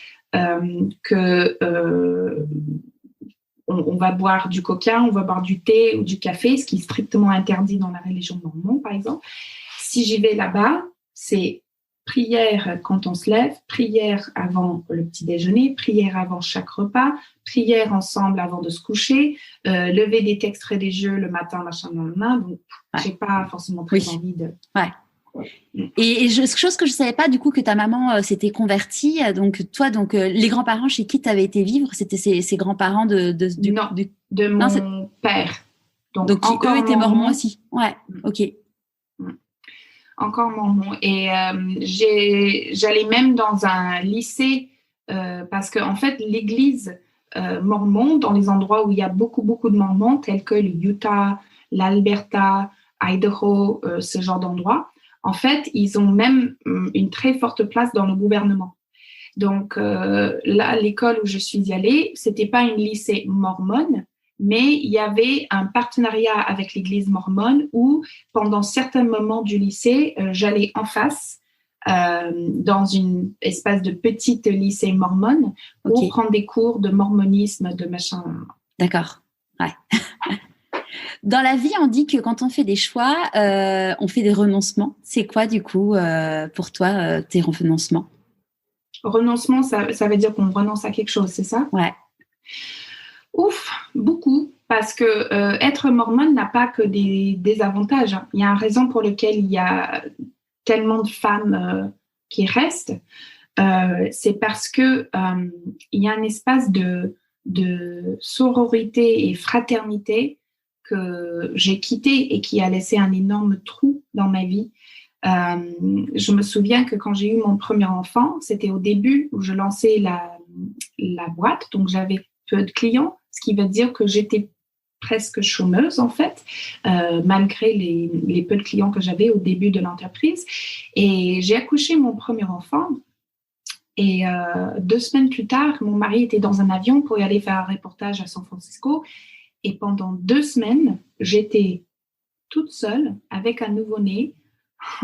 on va boire du coca, on va boire du thé ou du café, ce qui est strictement interdit dans la religion mormone, par exemple. Si j'y vais là-bas, c'est prière quand on se lève, prière avant le petit déjeuner, prière avant chaque repas, prière ensemble avant de se coucher, lever des textes religieux le matin, machin, donc j'ai pas forcément très envie de... Ouais. Et chose que je savais pas du coup que ta maman s'était convertie, donc toi, les grands-parents chez qui tu avais été vivre, c'était ses grands-parents de mon père. Donc qui eux étaient mormons aussi. Ouais, ok. Encore mormon. Et j'allais même dans un lycée parce que en fait l'église mormon, dans les endroits où il y a beaucoup de mormons, tels que le Utah, l'Alberta, Idaho, ce genre d'endroits, en fait ils ont même une très forte place dans le gouvernement. Donc là, l'école où je suis allée, c'était pas une lycée mormone, mais il y avait un partenariat avec l'église mormone où, pendant certains moments du lycée, j'allais en face dans une espèce de petite lycée mormone pour prendre des cours de mormonisme, de machin. D'accord. Ouais. Dans la vie, on dit que quand on fait des choix, on fait des renoncements. C'est quoi, du coup, pour toi, tes renoncements ? Renoncement, ça veut dire qu'on renonce à quelque chose, c'est ça ? Ouais. Ouf, beaucoup, parce que être mormone n'a pas que des désavantages. Il y a une raison pour laquelle il y a tellement de femmes qui restent. C'est parce que il y a un espace de sororité et fraternité que j'ai quitté et qui a laissé un énorme trou dans ma vie. Je me souviens que quand j'ai eu mon premier enfant, c'était au début où je lançais la boîte, donc j'avais peu de clients, ce qui veut dire que j'étais presque chômeuse en fait, malgré les peu de clients que j'avais au début de l'entreprise. Et j'ai accouché mon premier enfant et 2 semaines plus tard, mon mari était dans un avion pour y aller faire un reportage à San Francisco et pendant 2 semaines, j'étais toute seule avec un nouveau-né,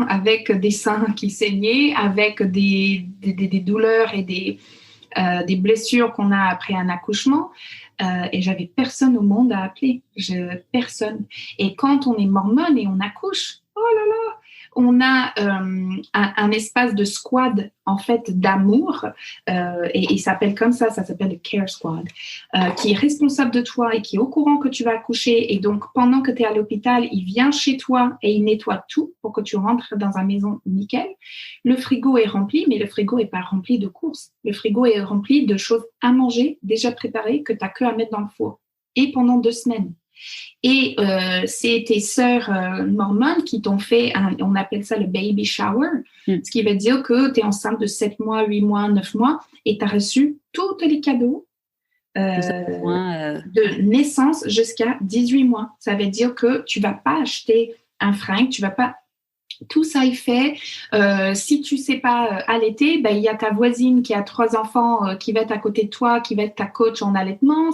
avec des seins qui saignaient, avec des douleurs et des blessures qu'on a après un accouchement. Et j'avais personne au monde à appeler. Personne. Et quand on est mormone et on accouche, oh là là, on a un espace de squad en fait d'amour et il s'appelle comme ça s'appelle le Care Squad qui est responsable de toi et qui est au courant que tu vas accoucher et donc pendant que tu es à l'hôpital, il vient chez toi et il nettoie tout pour que tu rentres dans une maison nickel. Le frigo est rempli, mais le frigo n'est pas rempli de courses. Le frigo est rempli de choses à manger déjà préparées que tu n'as que à mettre dans le four et pendant 2 semaines. Et c'est tes sœurs mormones qui t'ont fait, on appelle ça le baby shower, ce qui veut dire que tu es enceinte de 7 mois, 8 mois, 9 mois et tu as reçu tous les cadeaux de naissance jusqu'à 18 mois. Ça veut dire que tu ne vas pas acheter un fringue, tu ne vas pas... Tout ça est fait. Si tu ne sais pas allaiter, ben, il y a ta voisine qui a 3 enfants qui va être à côté de toi, qui va être ta coach en allaitement.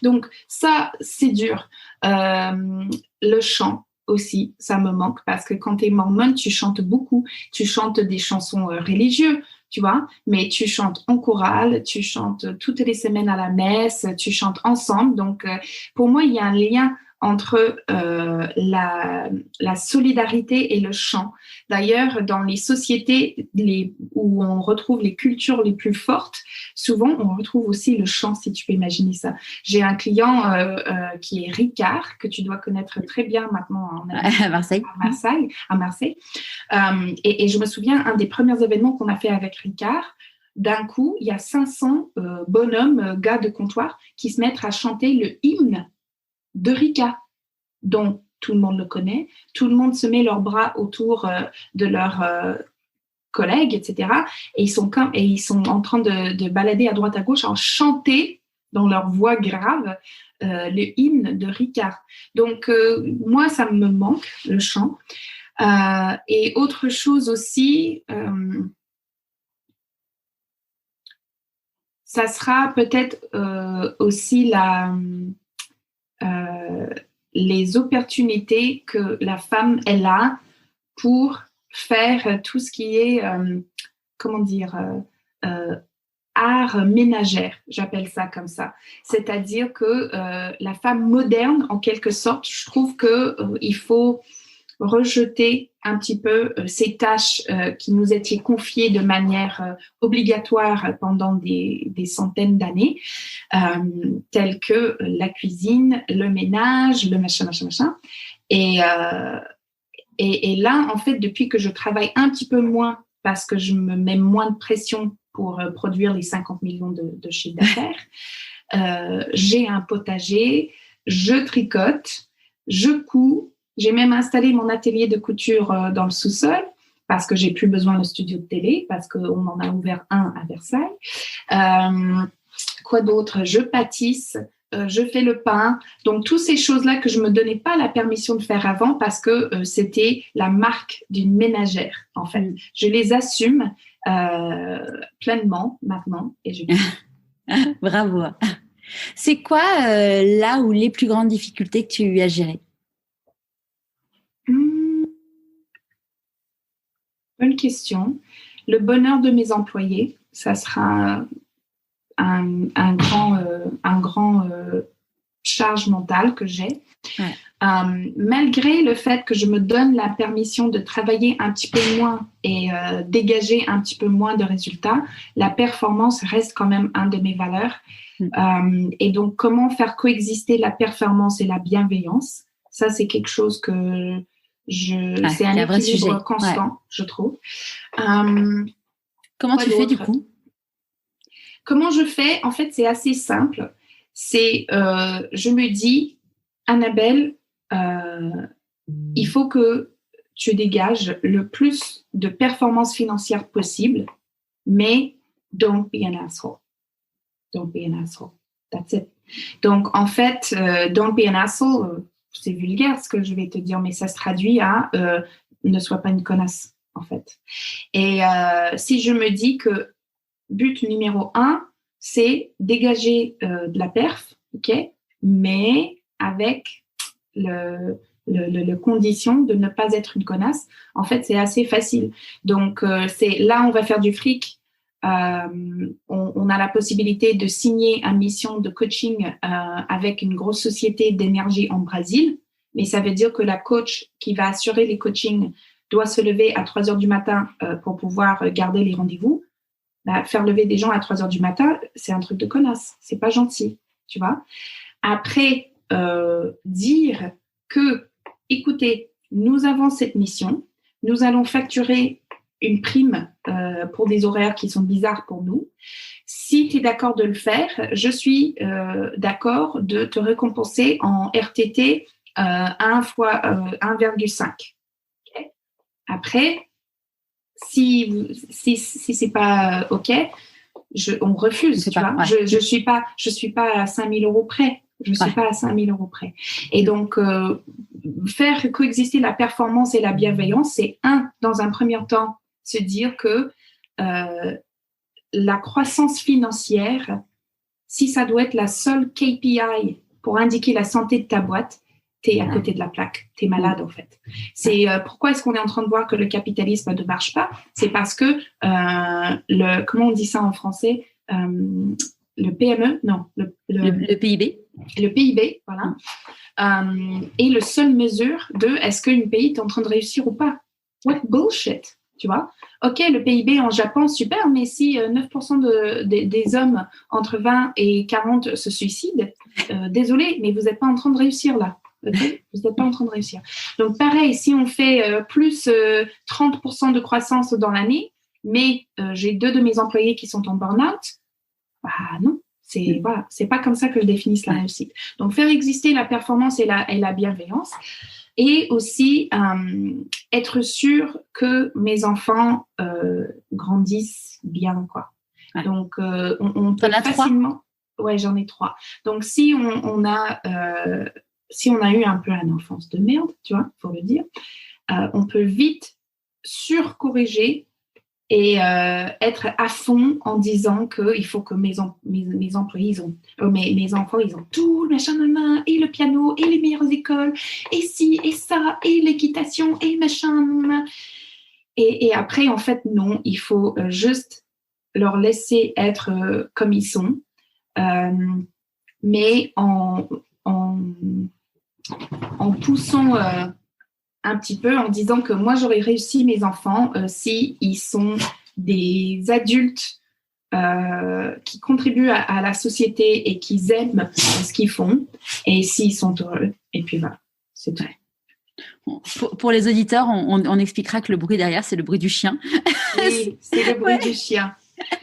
Donc, ça, c'est dur. Le chant aussi, ça me manque parce que quand tu es mormone, tu chantes beaucoup. Tu chantes des chansons religieuses, tu vois, mais tu chantes en chorale, tu chantes toutes les semaines à la messe, tu chantes ensemble. Donc, pour moi, il y a un lien entre la solidarité et le chant. D'ailleurs, dans les sociétés où on retrouve les cultures les plus fortes, souvent on retrouve aussi le chant, si tu peux imaginer ça. J'ai un client qui est Ricard, que tu dois connaître très bien maintenant à Marseille. À Marseille. Et je me souviens, un des premiers événements qu'on a fait avec Ricard, d'un coup, il y a 500 bonhommes, gars de comptoir, qui se mettent à chanter le hymne de Ricard, dont tout le monde le connaît. Tout le monde se met leurs bras autour de leurs collègues, etc. Et ils sont en train de balader à droite à gauche, en chanter dans leur voix grave le hymne de Ricard. Donc, moi, ça me manque, le chant. Et autre chose aussi... ça sera peut-être aussi les opportunités que la femme elle a pour faire tout ce qui est art ménagère, j'appelle ça comme ça. C'est-à-dire que la femme moderne, en quelque sorte, je trouve que il faut rejeter un petit peu ces tâches qui nous étaient confiées de manière obligatoire pendant des centaines d'années, telles que la cuisine, le ménage, le machin. Et là, en fait, depuis que je travaille un petit peu moins, parce que je me mets moins de pression pour produire les 50 millions de chiffre d'affaires, j'ai un potager, je tricote, je couds. J'ai même installé mon atelier de couture dans le sous-sol parce que j'ai plus besoin de studio de télé, parce qu'on en a ouvert un à Versailles. Quoi d'autre? Je pâtisse, je fais le pain. Donc, toutes ces choses-là que je ne me donnais pas la permission de faire avant parce que c'était la marque d'une ménagère, en fait. Je les assume pleinement maintenant et je Bravo. C'est quoi là où les plus grandes difficultés que tu as gérées? Bonne question. Le bonheur de mes employés, ça sera un grand charge mentale que j'ai. Ouais. Malgré le fait que je me donne la permission de travailler un petit peu moins et dégager un petit peu moins de résultats, la performance reste quand même un de mes valeurs. Et donc, comment faire coexister la performance et la bienveillance? Ça, c'est quelque chose que c'est un équilibre constant, je trouve. Comment tu fais du coup? Comment je fais? En fait, c'est assez simple. Je me dis, Annabelle, il faut que tu dégages le plus de performance financière possible, mais don't be an asshole. Don't be an asshole. That's it. Donc, en fait, don't be an asshole, c'est vulgaire ce que je vais te dire, mais ça se traduit à ne sois pas une connasse, en fait. Et si je me dis que but numéro 1, c'est dégager de la perf, ok, mais avec le condition de ne pas être une connasse. En fait, c'est assez facile. Donc, c'est là, on va faire du fric. On a la possibilité de signer une mission de coaching avec une grosse société d'énergie en Brésil, mais ça veut dire que la coach qui va assurer les coachings doit se lever à 3 heures du matin pour pouvoir garder les rendez-vous. Faire lever des gens à 3 heures du matin, c'est un truc de connasse, c'est pas gentil, tu vois. Après, dire que, écoutez, nous avons cette mission, nous allons facturer une prime pour des horaires qui sont bizarres pour nous. Si tu es d'accord de le faire, je suis d'accord de te récompenser en RTT 1 fois 1,5. Okay. Après, si c'est pas OK, on refuse. Tu vois. Je suis pas à 5 000 euros près. Je suis pas à 5 000 euros près. Et donc, faire coexister la performance et la bienveillance, c'est dans un premier temps, se dire que la croissance financière, si ça doit être la seule KPI pour indiquer la santé de ta boîte, t'es à côté de la plaque, t'es malade en fait. C'est pourquoi est-ce qu'on est en train de voir que le capitalisme ne marche pas? C'est parce que comment on dit ça en français? Le PME, non, le PIB. Le PIB, voilà, est le seul mesure de est-ce qu'une pays est en train de réussir ou pas. What bullshit, tu vois. Ok, le PIB en Japon, super, mais si 9% des hommes entre 20 et 40 se suicident, désolé, mais vous n'êtes pas en train de réussir là. Okay, vous n'êtes pas en train de réussir. Donc, pareil, si on fait plus 30% de croissance dans l'année, mais j'ai 2 de mes employés qui sont en burn-out, bah non. C'est pas comme ça que je définisse la réussite. Donc, faire exister la performance et la bienveillance. Et aussi, être sûr que mes enfants grandissent bien, quoi. Ouais. Donc, on peut facilement... Ouais, j'en ai 3. Donc, si on a eu un peu une enfance de merde, tu vois, faut le dire, on peut vite surcorriger et être à fond en disant qu'il faut que mes employés, mes enfants, ils ont tout le machin de main, et le piano, et les meilleures écoles, et ci, et ça, et l'équitation, et machin. Et après, en fait, non, il faut juste leur laisser être comme ils sont, mais en poussant... un petit peu en disant que moi, j'aurais réussi mes enfants s'ils sont des adultes qui contribuent à la société et qui aiment ce qu'ils font et s'ils sont heureux. Et puis voilà, c'est tout. Pour les auditeurs, on expliquera que le bruit derrière, c'est le bruit du chien. Oui, c'est le bruit du chien.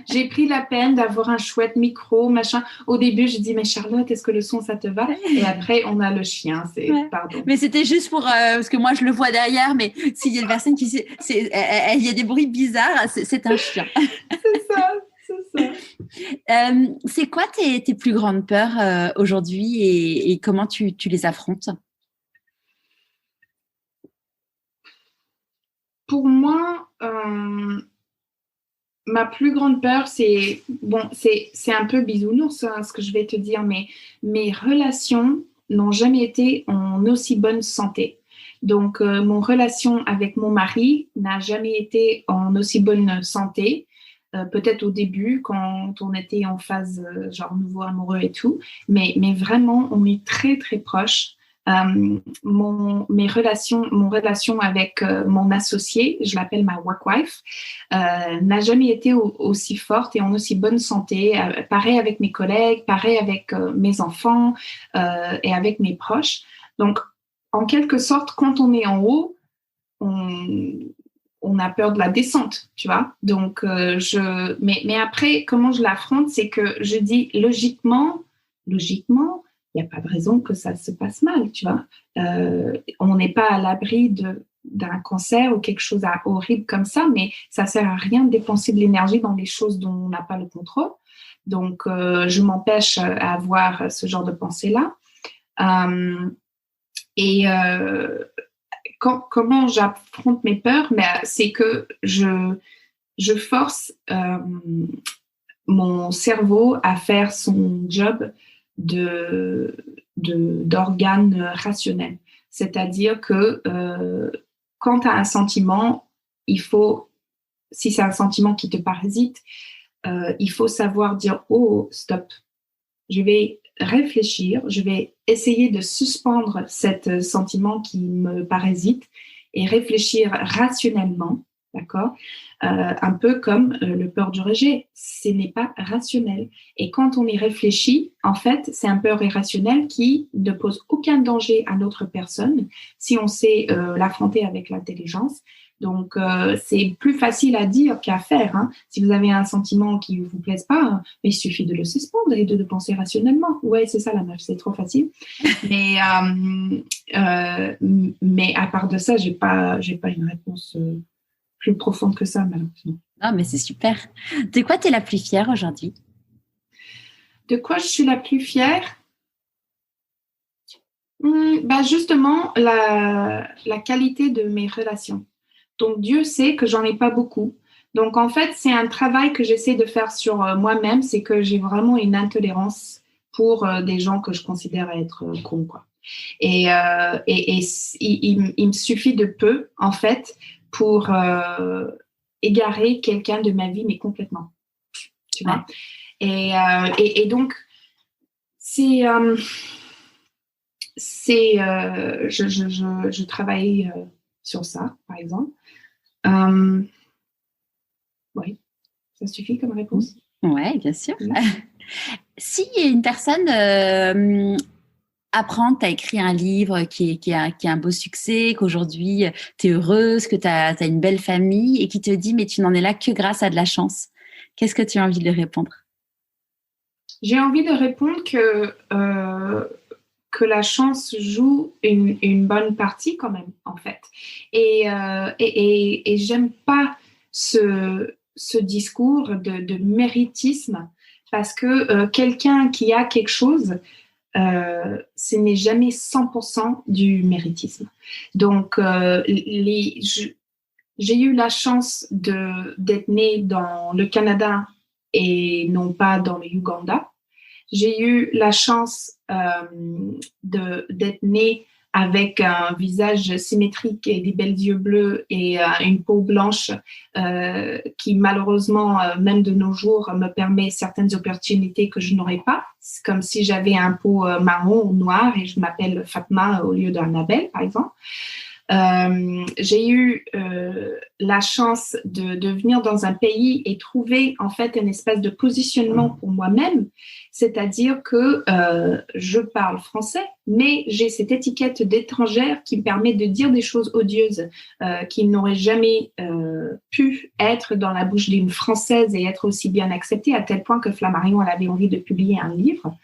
J'ai pris la peine d'avoir un chouette micro, machin. Au début, j'ai dit, mais Charlotte, est-ce que le son, ça te va? Et après, on a le chien. Pardon. Mais c'était juste pour... parce que moi, je le vois derrière, mais s'il y a une personne qui... il y a des bruits bizarres, c'est un chien. C'est ça. C'est quoi tes plus grandes peurs aujourd'hui et comment tu les affrontes? Pour moi... ma plus grande peur, c'est un peu bisounours, hein, ce que je vais te dire, mais mes relations n'ont jamais été en aussi bonne santé. Donc, mon relation avec mon mari n'a jamais été en aussi bonne santé. Peut-être au début, quand on était en phase genre nouveau amoureux et tout, mais vraiment, on est très, très proches. Mon relation avec mon associé, je l'appelle ma work wife, n'a jamais été aussi forte et en aussi bonne santé. Pareil avec mes collègues, pareil avec mes enfants et avec mes proches. Donc, en quelque sorte, quand on est en haut, on a peur de la descente, tu vois. Donc, mais après, comment je l'affronte, c'est que je dis logiquement, il n'y a pas de raison que ça se passe mal, tu vois. On n'est pas à l'abri d'un cancer ou quelque chose horrible comme ça, mais ça ne sert à rien de dépenser de l'énergie dans des choses dont on n'a pas le contrôle. Donc, je m'empêche à avoir ce genre de pensée-là. Comment j'affronte mes peurs? C'est que je force mon cerveau à faire son job d'organe rationnel. C'est-à-dire que quand tu as un sentiment, si c'est un sentiment qui te parasite, il faut savoir dire « Oh, stop, je vais réfléchir, je vais essayer de suspendre cet sentiment qui me parasite et réfléchir rationnellement, d'accord ? Un peu comme le peur du rejet, ce n'est pas rationnel. Et quand on y réfléchit, en fait, c'est un peur irrationnel qui ne pose aucun danger à l'autre personne si on sait l'affronter avec l'intelligence. Donc, c'est plus facile à dire qu'à faire. Hein. Si vous avez un sentiment qui ne vous plaise pas, il suffit de le suspendre et de penser rationnellement. Ouais, c'est ça la meuf, c'est trop facile. Mais à part de ça, j'ai pas une réponse plus profonde que ça, malheureusement. Ah, mais c'est super. De quoi tu es la plus fière aujourd'hui? De quoi je suis la plus fière? Justement, la qualité de mes relations. Donc, Dieu sait que j'en ai pas beaucoup. Donc, en fait, c'est un travail que j'essaie de faire sur moi-même, c'est que j'ai vraiment une intolérance pour des gens que je considère être cons, quoi. Et il me suffit de peu, en fait, pour égarer quelqu'un de ma vie, mais complètement. Tu vois? Et donc, Je travaille sur ça, par exemple. Oui, ça suffit comme réponse. Oui, bien sûr. Si une personne apprend que tu as écrit un livre qui a un beau succès, qu'aujourd'hui tu es heureuse, que tu as une belle famille et qui te dit mais tu n'en es là que grâce à de la chance, qu'est-ce que tu as envie de lui répondre? J'ai envie de répondre que la chance joue une bonne partie quand même, en fait. Et j'aime pas ce discours de méritisme parce que quelqu'un qui a quelque chose, ce n'est jamais 100% du méritisme. Donc, j'ai eu la chance d'être née dans le Canada et non pas dans le Ouganda. J'ai eu la chance d'être née avec un visage symétrique et des belles yeux bleus et une peau blanche qui malheureusement, même de nos jours, me permet certaines opportunités que je n'aurais pas. C'est comme si j'avais un peau marron ou noir et je m'appelle Fatma au lieu d'Annabelle, par exemple. J'ai eu la chance de venir dans un pays et trouver en fait une espèce de positionnement pour moi-même, c'est-à-dire que je parle français, mais j'ai cette étiquette d'étrangère qui me permet de dire des choses odieuses qui n'auraient jamais pu être dans la bouche d'une Française et être aussi bien acceptées, à tel point que Flammarion elle avait envie de publier un livre.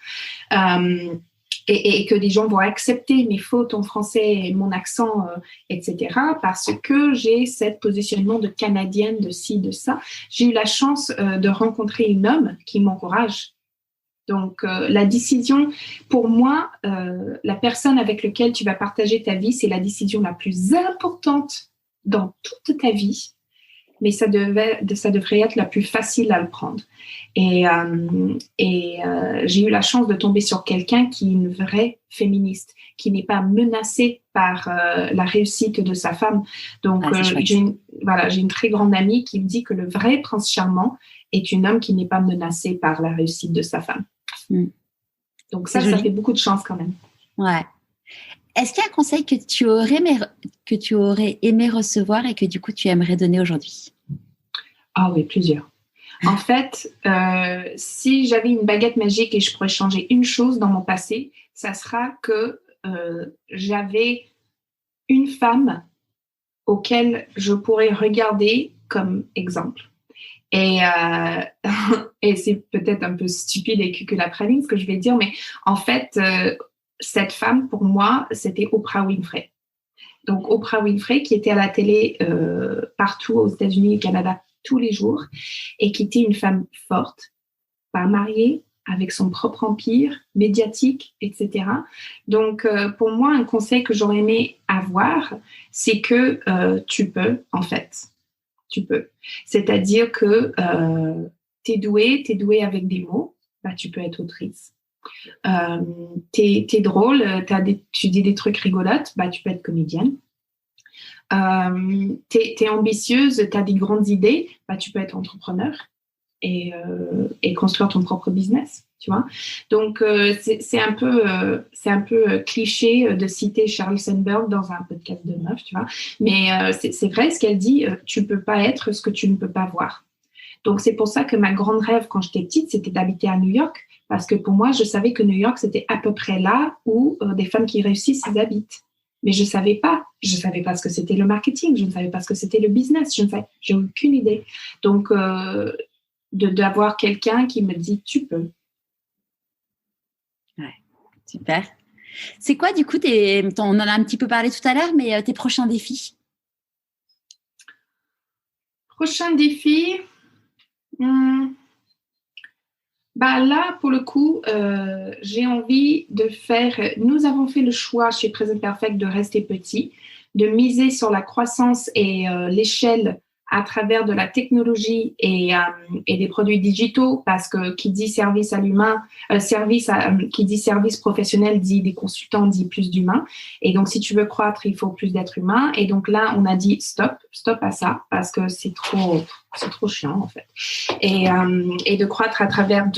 Et que des gens vont accepter mes fautes en français et mon accent, etc., parce que j'ai ce positionnement de Canadienne, de ci, de ça. J'ai eu la chance de rencontrer un homme qui m'encourage. Donc, la décision, pour moi, la personne avec laquelle tu vas partager ta vie, c'est la décision la plus importante dans toute ta vie. Mais ça devrait être la plus facile à le prendre. Et j'ai eu la chance de tomber sur quelqu'un qui est une vraie féministe, qui n'est pas menacée par la réussite de sa femme. Donc, j'ai une très grande amie qui me dit que le vrai prince charmant est un homme qui n'est pas menacé par la réussite de sa femme. Donc ça fait beaucoup de chance quand même. Ouais. Est-ce qu'il y a un conseil que tu aurais aimé recevoir et que du coup tu aimerais donner aujourd'hui? Ah oui, plusieurs. En fait, si j'avais une baguette magique et je pourrais changer une chose dans mon passé, ça sera que j'avais une femme auquel je pourrais regarder comme exemple. Et c'est peut-être un peu stupide et cuculapraline ce que je vais dire, mais en fait, cette femme, pour moi, c'était Oprah Winfrey. Donc, Oprah Winfrey, qui était à la télé partout aux États-Unis et au Canada tous les jours, et qui était une femme forte, pas mariée, avec son propre empire, médiatique, etc. Donc, pour moi, un conseil que j'aurais aimé avoir, c'est que tu peux, en fait. Tu peux. C'est-à-dire que t'es doué avec des mots, bah, tu peux être autrice. T'es drôle, tu dis des trucs rigolotes, bah, tu peux être comédienne. T'es ambitieuse, t'as des grandes idées, bah, tu peux être entrepreneur et construire ton propre business, tu vois. Donc, c'est un peu cliché de citer Sheryl Sandberg dans un podcast de meuf, tu vois. Mais c'est vrai ce qu'elle dit, tu peux pas être ce que tu ne peux pas voir. Donc, c'est pour ça que ma grande rêve quand j'étais petite, c'était d'habiter à New York, parce que pour moi, je savais que New York, c'était à peu près là où des femmes qui réussissent, elles habitent. Mais je savais pas ce que c'était le marketing, je ne savais pas ce que c'était le business, j'ai aucune idée. Donc, d'avoir quelqu'un qui me dit tu peux. Ouais, super. C'est quoi du coup on en a un petit peu parlé tout à l'heure, mais tes prochains défis? Prochain défi, bah là pour le coup, j'ai envie de faire. Nous avons fait le choix chez Present Perfect de rester petit, de miser sur la croissance et l'échelle à travers de la technologie et des produits digitaux, parce que qui dit service à l'humain, qui dit service professionnel dit des consultants, dit plus d'humains. Et donc, si tu veux croître, il faut plus d'êtres humains. Et donc là, on a dit stop à ça, parce que c'est trop chiant en fait. Et de croître à travers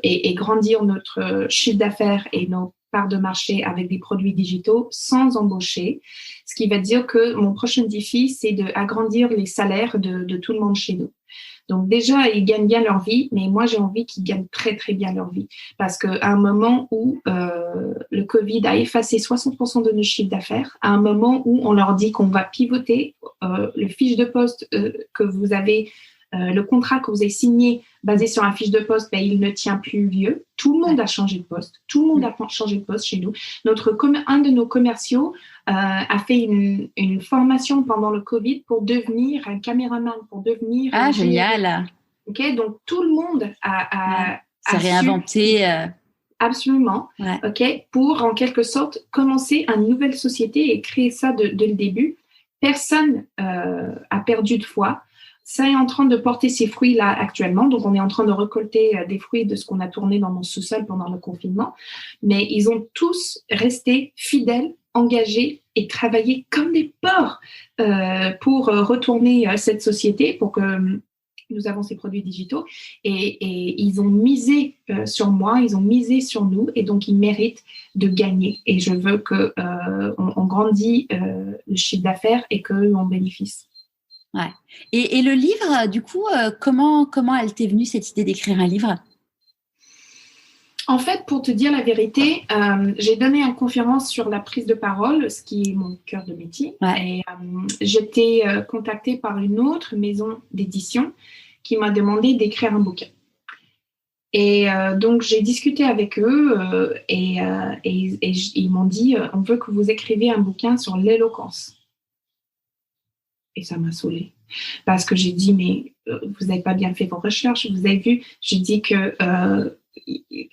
et grandir notre chiffre d'affaires et nos parts de marché avec des produits digitaux sans embaucher. Ce qui va dire que mon prochain défi, c'est d'agrandir les salaires de tout le monde chez nous. Donc déjà, ils gagnent bien leur vie, mais moi, j'ai envie qu'ils gagnent très, très bien leur vie. Parce qu'à un moment où le Covid a effacé 60% de nos chiffres d'affaires, à un moment où on leur dit qu'on va pivoter le fiche de poste que vous avez, le contrat que vous avez signé basé sur un fiche de poste, ben, il ne tient plus lieu. Tout le monde a changé de poste. Tout le monde a changé de poste chez nous. Un de nos commerciaux a fait une formation pendant le Covid pour devenir un caméraman, pour devenir... Ah, génial. OK, donc tout le monde a réinventé. Absolument. Ouais. OK, pour en quelque sorte commencer une nouvelle société et créer ça dès le début. Personne a perdu de foi. Ça est en train de porter ses fruits là actuellement. Donc, on est en train de récolter des fruits de ce qu'on a tourné dans mon sous-sol pendant le confinement. Mais ils ont tous resté fidèles, engagés et travaillé comme des porcs pour retourner cette société, pour que nous avons ces produits digitaux. Et ils ont misé sur moi, ils ont misé sur nous. Et donc, ils méritent de gagner. Et je veux qu'on grandisse le chiffre d'affaires et qu'eux en bénéficient. Ouais. Et le livre, du coup, comment elle t'est venue cette idée d'écrire un livre? En fait, pour te dire la vérité, j'ai donné une conférence sur la prise de parole, ce qui est mon cœur de métier. Ouais. Et j'étais contactée par une autre maison d'édition qui m'a demandé d'écrire un bouquin. Et donc, j'ai discuté avec eux et ils m'ont dit « On veut que vous écriviez un bouquin sur l'éloquence ». Et ça m'a saoulée. Parce que j'ai dit, mais vous n'avez pas bien fait vos recherches. Vous avez vu, j'ai dit que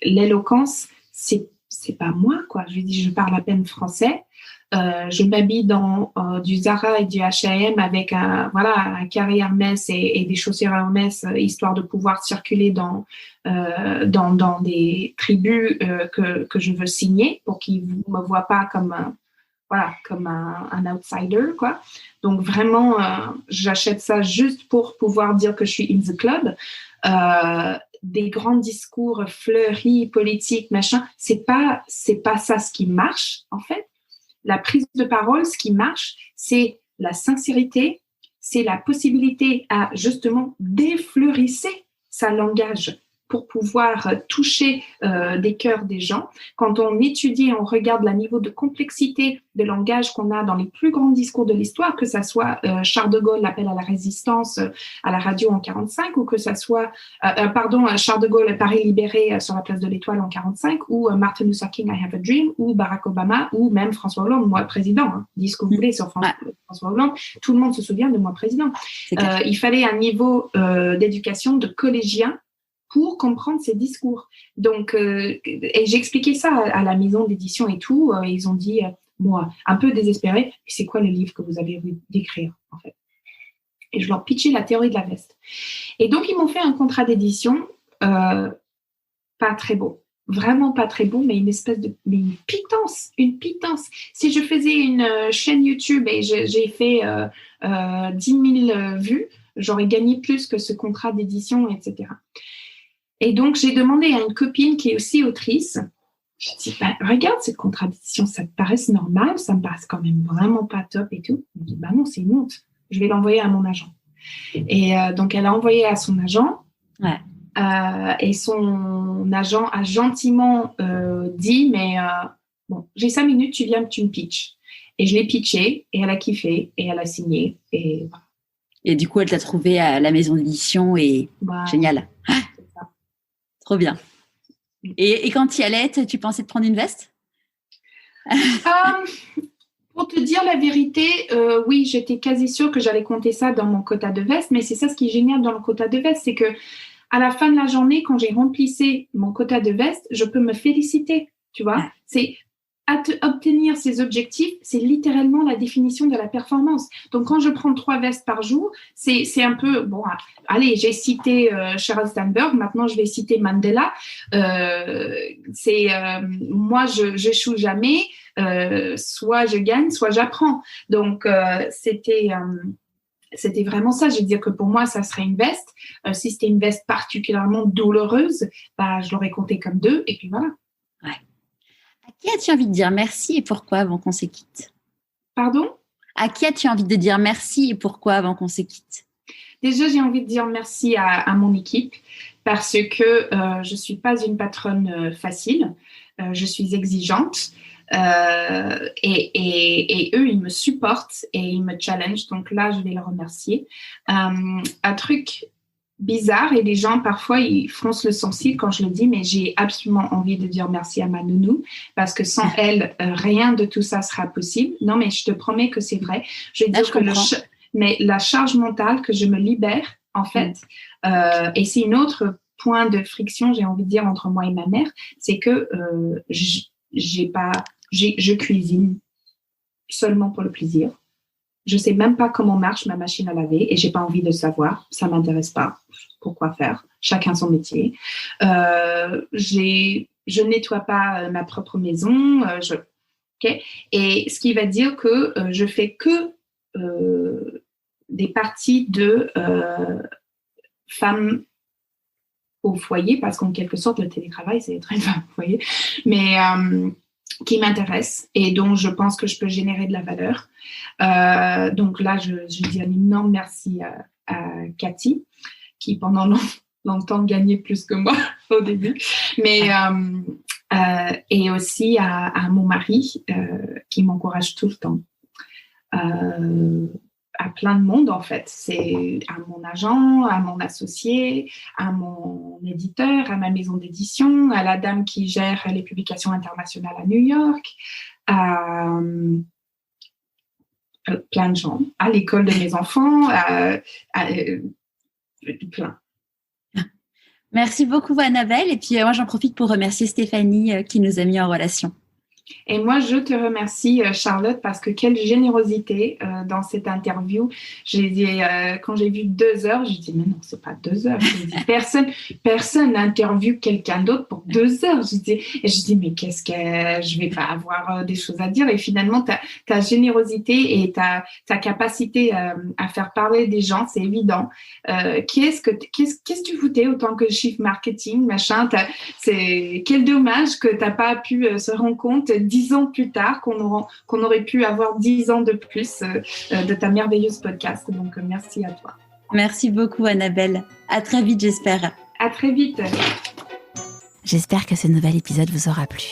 l'éloquence, c'est pas moi, quoi. Je lui ai dit, je parle à peine français. Je m'habille dans du Zara et du H&M avec un carré Hermès et des chaussures Hermès, histoire de pouvoir circuler dans des tribus que je veux signer pour qu'ils ne me voient pas comme un outsider, quoi. Donc, vraiment, j'achète ça juste pour pouvoir dire que je suis in the club. Des grands discours fleuris, politiques, machin, c'est pas ça ce qui marche, en fait. La prise de parole, ce qui marche, c'est la sincérité, c'est la possibilité à, justement, défleurisser sa langage pour pouvoir toucher des cœurs des gens. Quand on étudie, on regarde le niveau de complexité de langage qu'on a dans les plus grands discours de l'histoire, que ça soit Charles de Gaulle, l'appel à la résistance à la radio en 45, ou que ça soit, Charles de Gaulle, Paris libéré sur la place de l'Étoile en 45, ou Martin Luther King, I Have a Dream, ou Barack Obama, ou même François Hollande, moi président. Dis ce que vous voulez sur François Hollande. Tout le monde se souvient de moi président. Il fallait un niveau d'éducation de collégien pour comprendre ces discours. Donc, et j'ai expliqué ça à la maison d'édition et tout. Ils ont dit, moi, un peu désespéré, c'est quoi le livre que vous avez envie d'écrire, en fait? Et je leur pitchais la théorie de la veste. Et donc, ils m'ont fait un contrat d'édition pas très beau. Vraiment pas très beau, mais une pitance. Si je faisais une chaîne YouTube et j'ai fait 10 000 vues, j'aurais gagné plus que ce contrat d'édition, etc. Et donc, j'ai demandé à une copine qui est aussi autrice, je dis, regarde cette contradiction, ça te paraît normal, ça me paraît quand même vraiment pas top et tout. Elle me dit, non, c'est une honte, je vais l'envoyer à mon agent. Et donc, elle a envoyé à son agent, et son agent a gentiment dit, mais bon, j'ai 5 minutes, tu viens, tu me pitches. Et je l'ai pitché, et elle a kiffé, et elle a signé, et voilà. Et du coup, elle t'a trouvé à la maison d'édition, et génial. Trop bien. Et quand tu y allais, tu pensais te prendre une veste? Pour te dire la vérité, oui, j'étais quasi sûre que j'allais compter ça dans mon quota de veste, mais c'est ça ce qui est génial dans le quota de veste, c'est que à la fin de la journée, quand j'ai remplissé mon quota de veste, je peux me féliciter, tu vois. C'est obtenir ces objectifs, c'est littéralement la définition de la performance. Donc, quand je prends 3 vestes par jour, c'est un peu, bon, allez, j'ai cité Sheryl Sandberg, maintenant je vais citer Mandela. Moi, je n'échoue jamais, soit je gagne, soit j'apprends. Donc, c'était vraiment ça. Je veux dire que pour moi, ça serait une veste. Si c'était une veste particulièrement douloureuse, je l'aurais compté comme 2, et puis voilà. Ouais. À qui as-tu envie de dire merci et pourquoi avant qu'on se quitte? Pardon? À qui as-tu envie de dire merci et pourquoi avant qu'on se quitte? Déjà, j'ai envie de dire merci à mon équipe parce que je ne suis pas une patronne facile. Je suis exigeante et eux, ils me supportent et ils me challengent. Donc là, je vais les remercier. Un truc bizarre et les gens parfois ils froncent le sourcil quand je le dis, mais j'ai absolument envie de dire merci à ma nounou parce que sans elle rien de tout ça sera possible. Non, mais je te promets que c'est vrai. Je vais dire que mais la charge mentale que je me libère en fait, et c'est une autre point de friction, j'ai envie de dire, entre moi et ma mère, c'est que je cuisine seulement pour le plaisir. Je sais même pas comment marche ma machine à laver et j'ai pas envie de savoir. Ça m'intéresse pas. Pourquoi faire? Chacun son métier. Je nettoie pas ma propre maison. Okay? Et ce qui va dire que je fais que des parties de femmes au foyer, parce qu'en quelque sorte, le télétravail, c'est être une femme au foyer. Mais qui m'intéresse et dont je pense que je peux générer de la valeur. Donc là, je dis un énorme merci à Cathy, qui pendant longtemps gagnait plus que moi au début. Mais, et aussi à mon mari, qui m'encourage tout le temps. À plein de monde, en fait. C'est à mon agent, à mon associé, à mon éditeur, à ma maison d'édition, à la dame qui gère les publications internationales à New York, à plein de gens, à l'école de mes enfants, plein. Merci beaucoup, Annabelle. Et puis, moi, j'en profite pour remercier Stéphanie qui nous a mis en relation. Et moi, je te remercie, Charlotte, parce que quelle générosité dans cette interview. J'ai dit, quand j'ai vu 2 heures, j'ai dit, mais non, c'est pas 2 heures. J'ai dit, personne n'interviewe quelqu'un d'autre pour 2 heures. Je dis, mais qu'est-ce que je vais pas avoir des choses à dire. Et finalement, ta générosité et ta capacité à faire parler des gens, c'est évident. Qu'est-ce que tu foutais autant que chief marketing, machin. Quel dommage que t'as pas pu se rendre compte 10 ans plus tard qu'on aurait pu avoir 10 ans de plus de ta merveilleuse podcast. Donc, merci à toi. Merci beaucoup, Annabelle. À très vite, j'espère. À très vite. J'espère que ce nouvel épisode vous aura plu.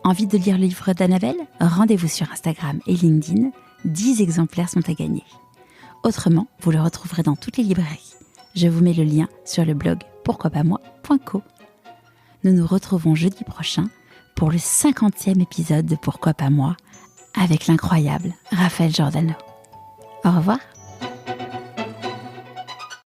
Envie de lire le livre d'Annabelle? Rendez-vous sur Instagram et LinkedIn. 10 exemplaires sont à gagner. Autrement, vous le retrouverez dans toutes les librairies. Je vous mets le lien sur le blog pourquoipasmoi.co. Nous nous retrouvons jeudi prochain pour le 50e épisode de Pourquoi pas moi avec l'incroyable Raphaël Giordano. Au revoir.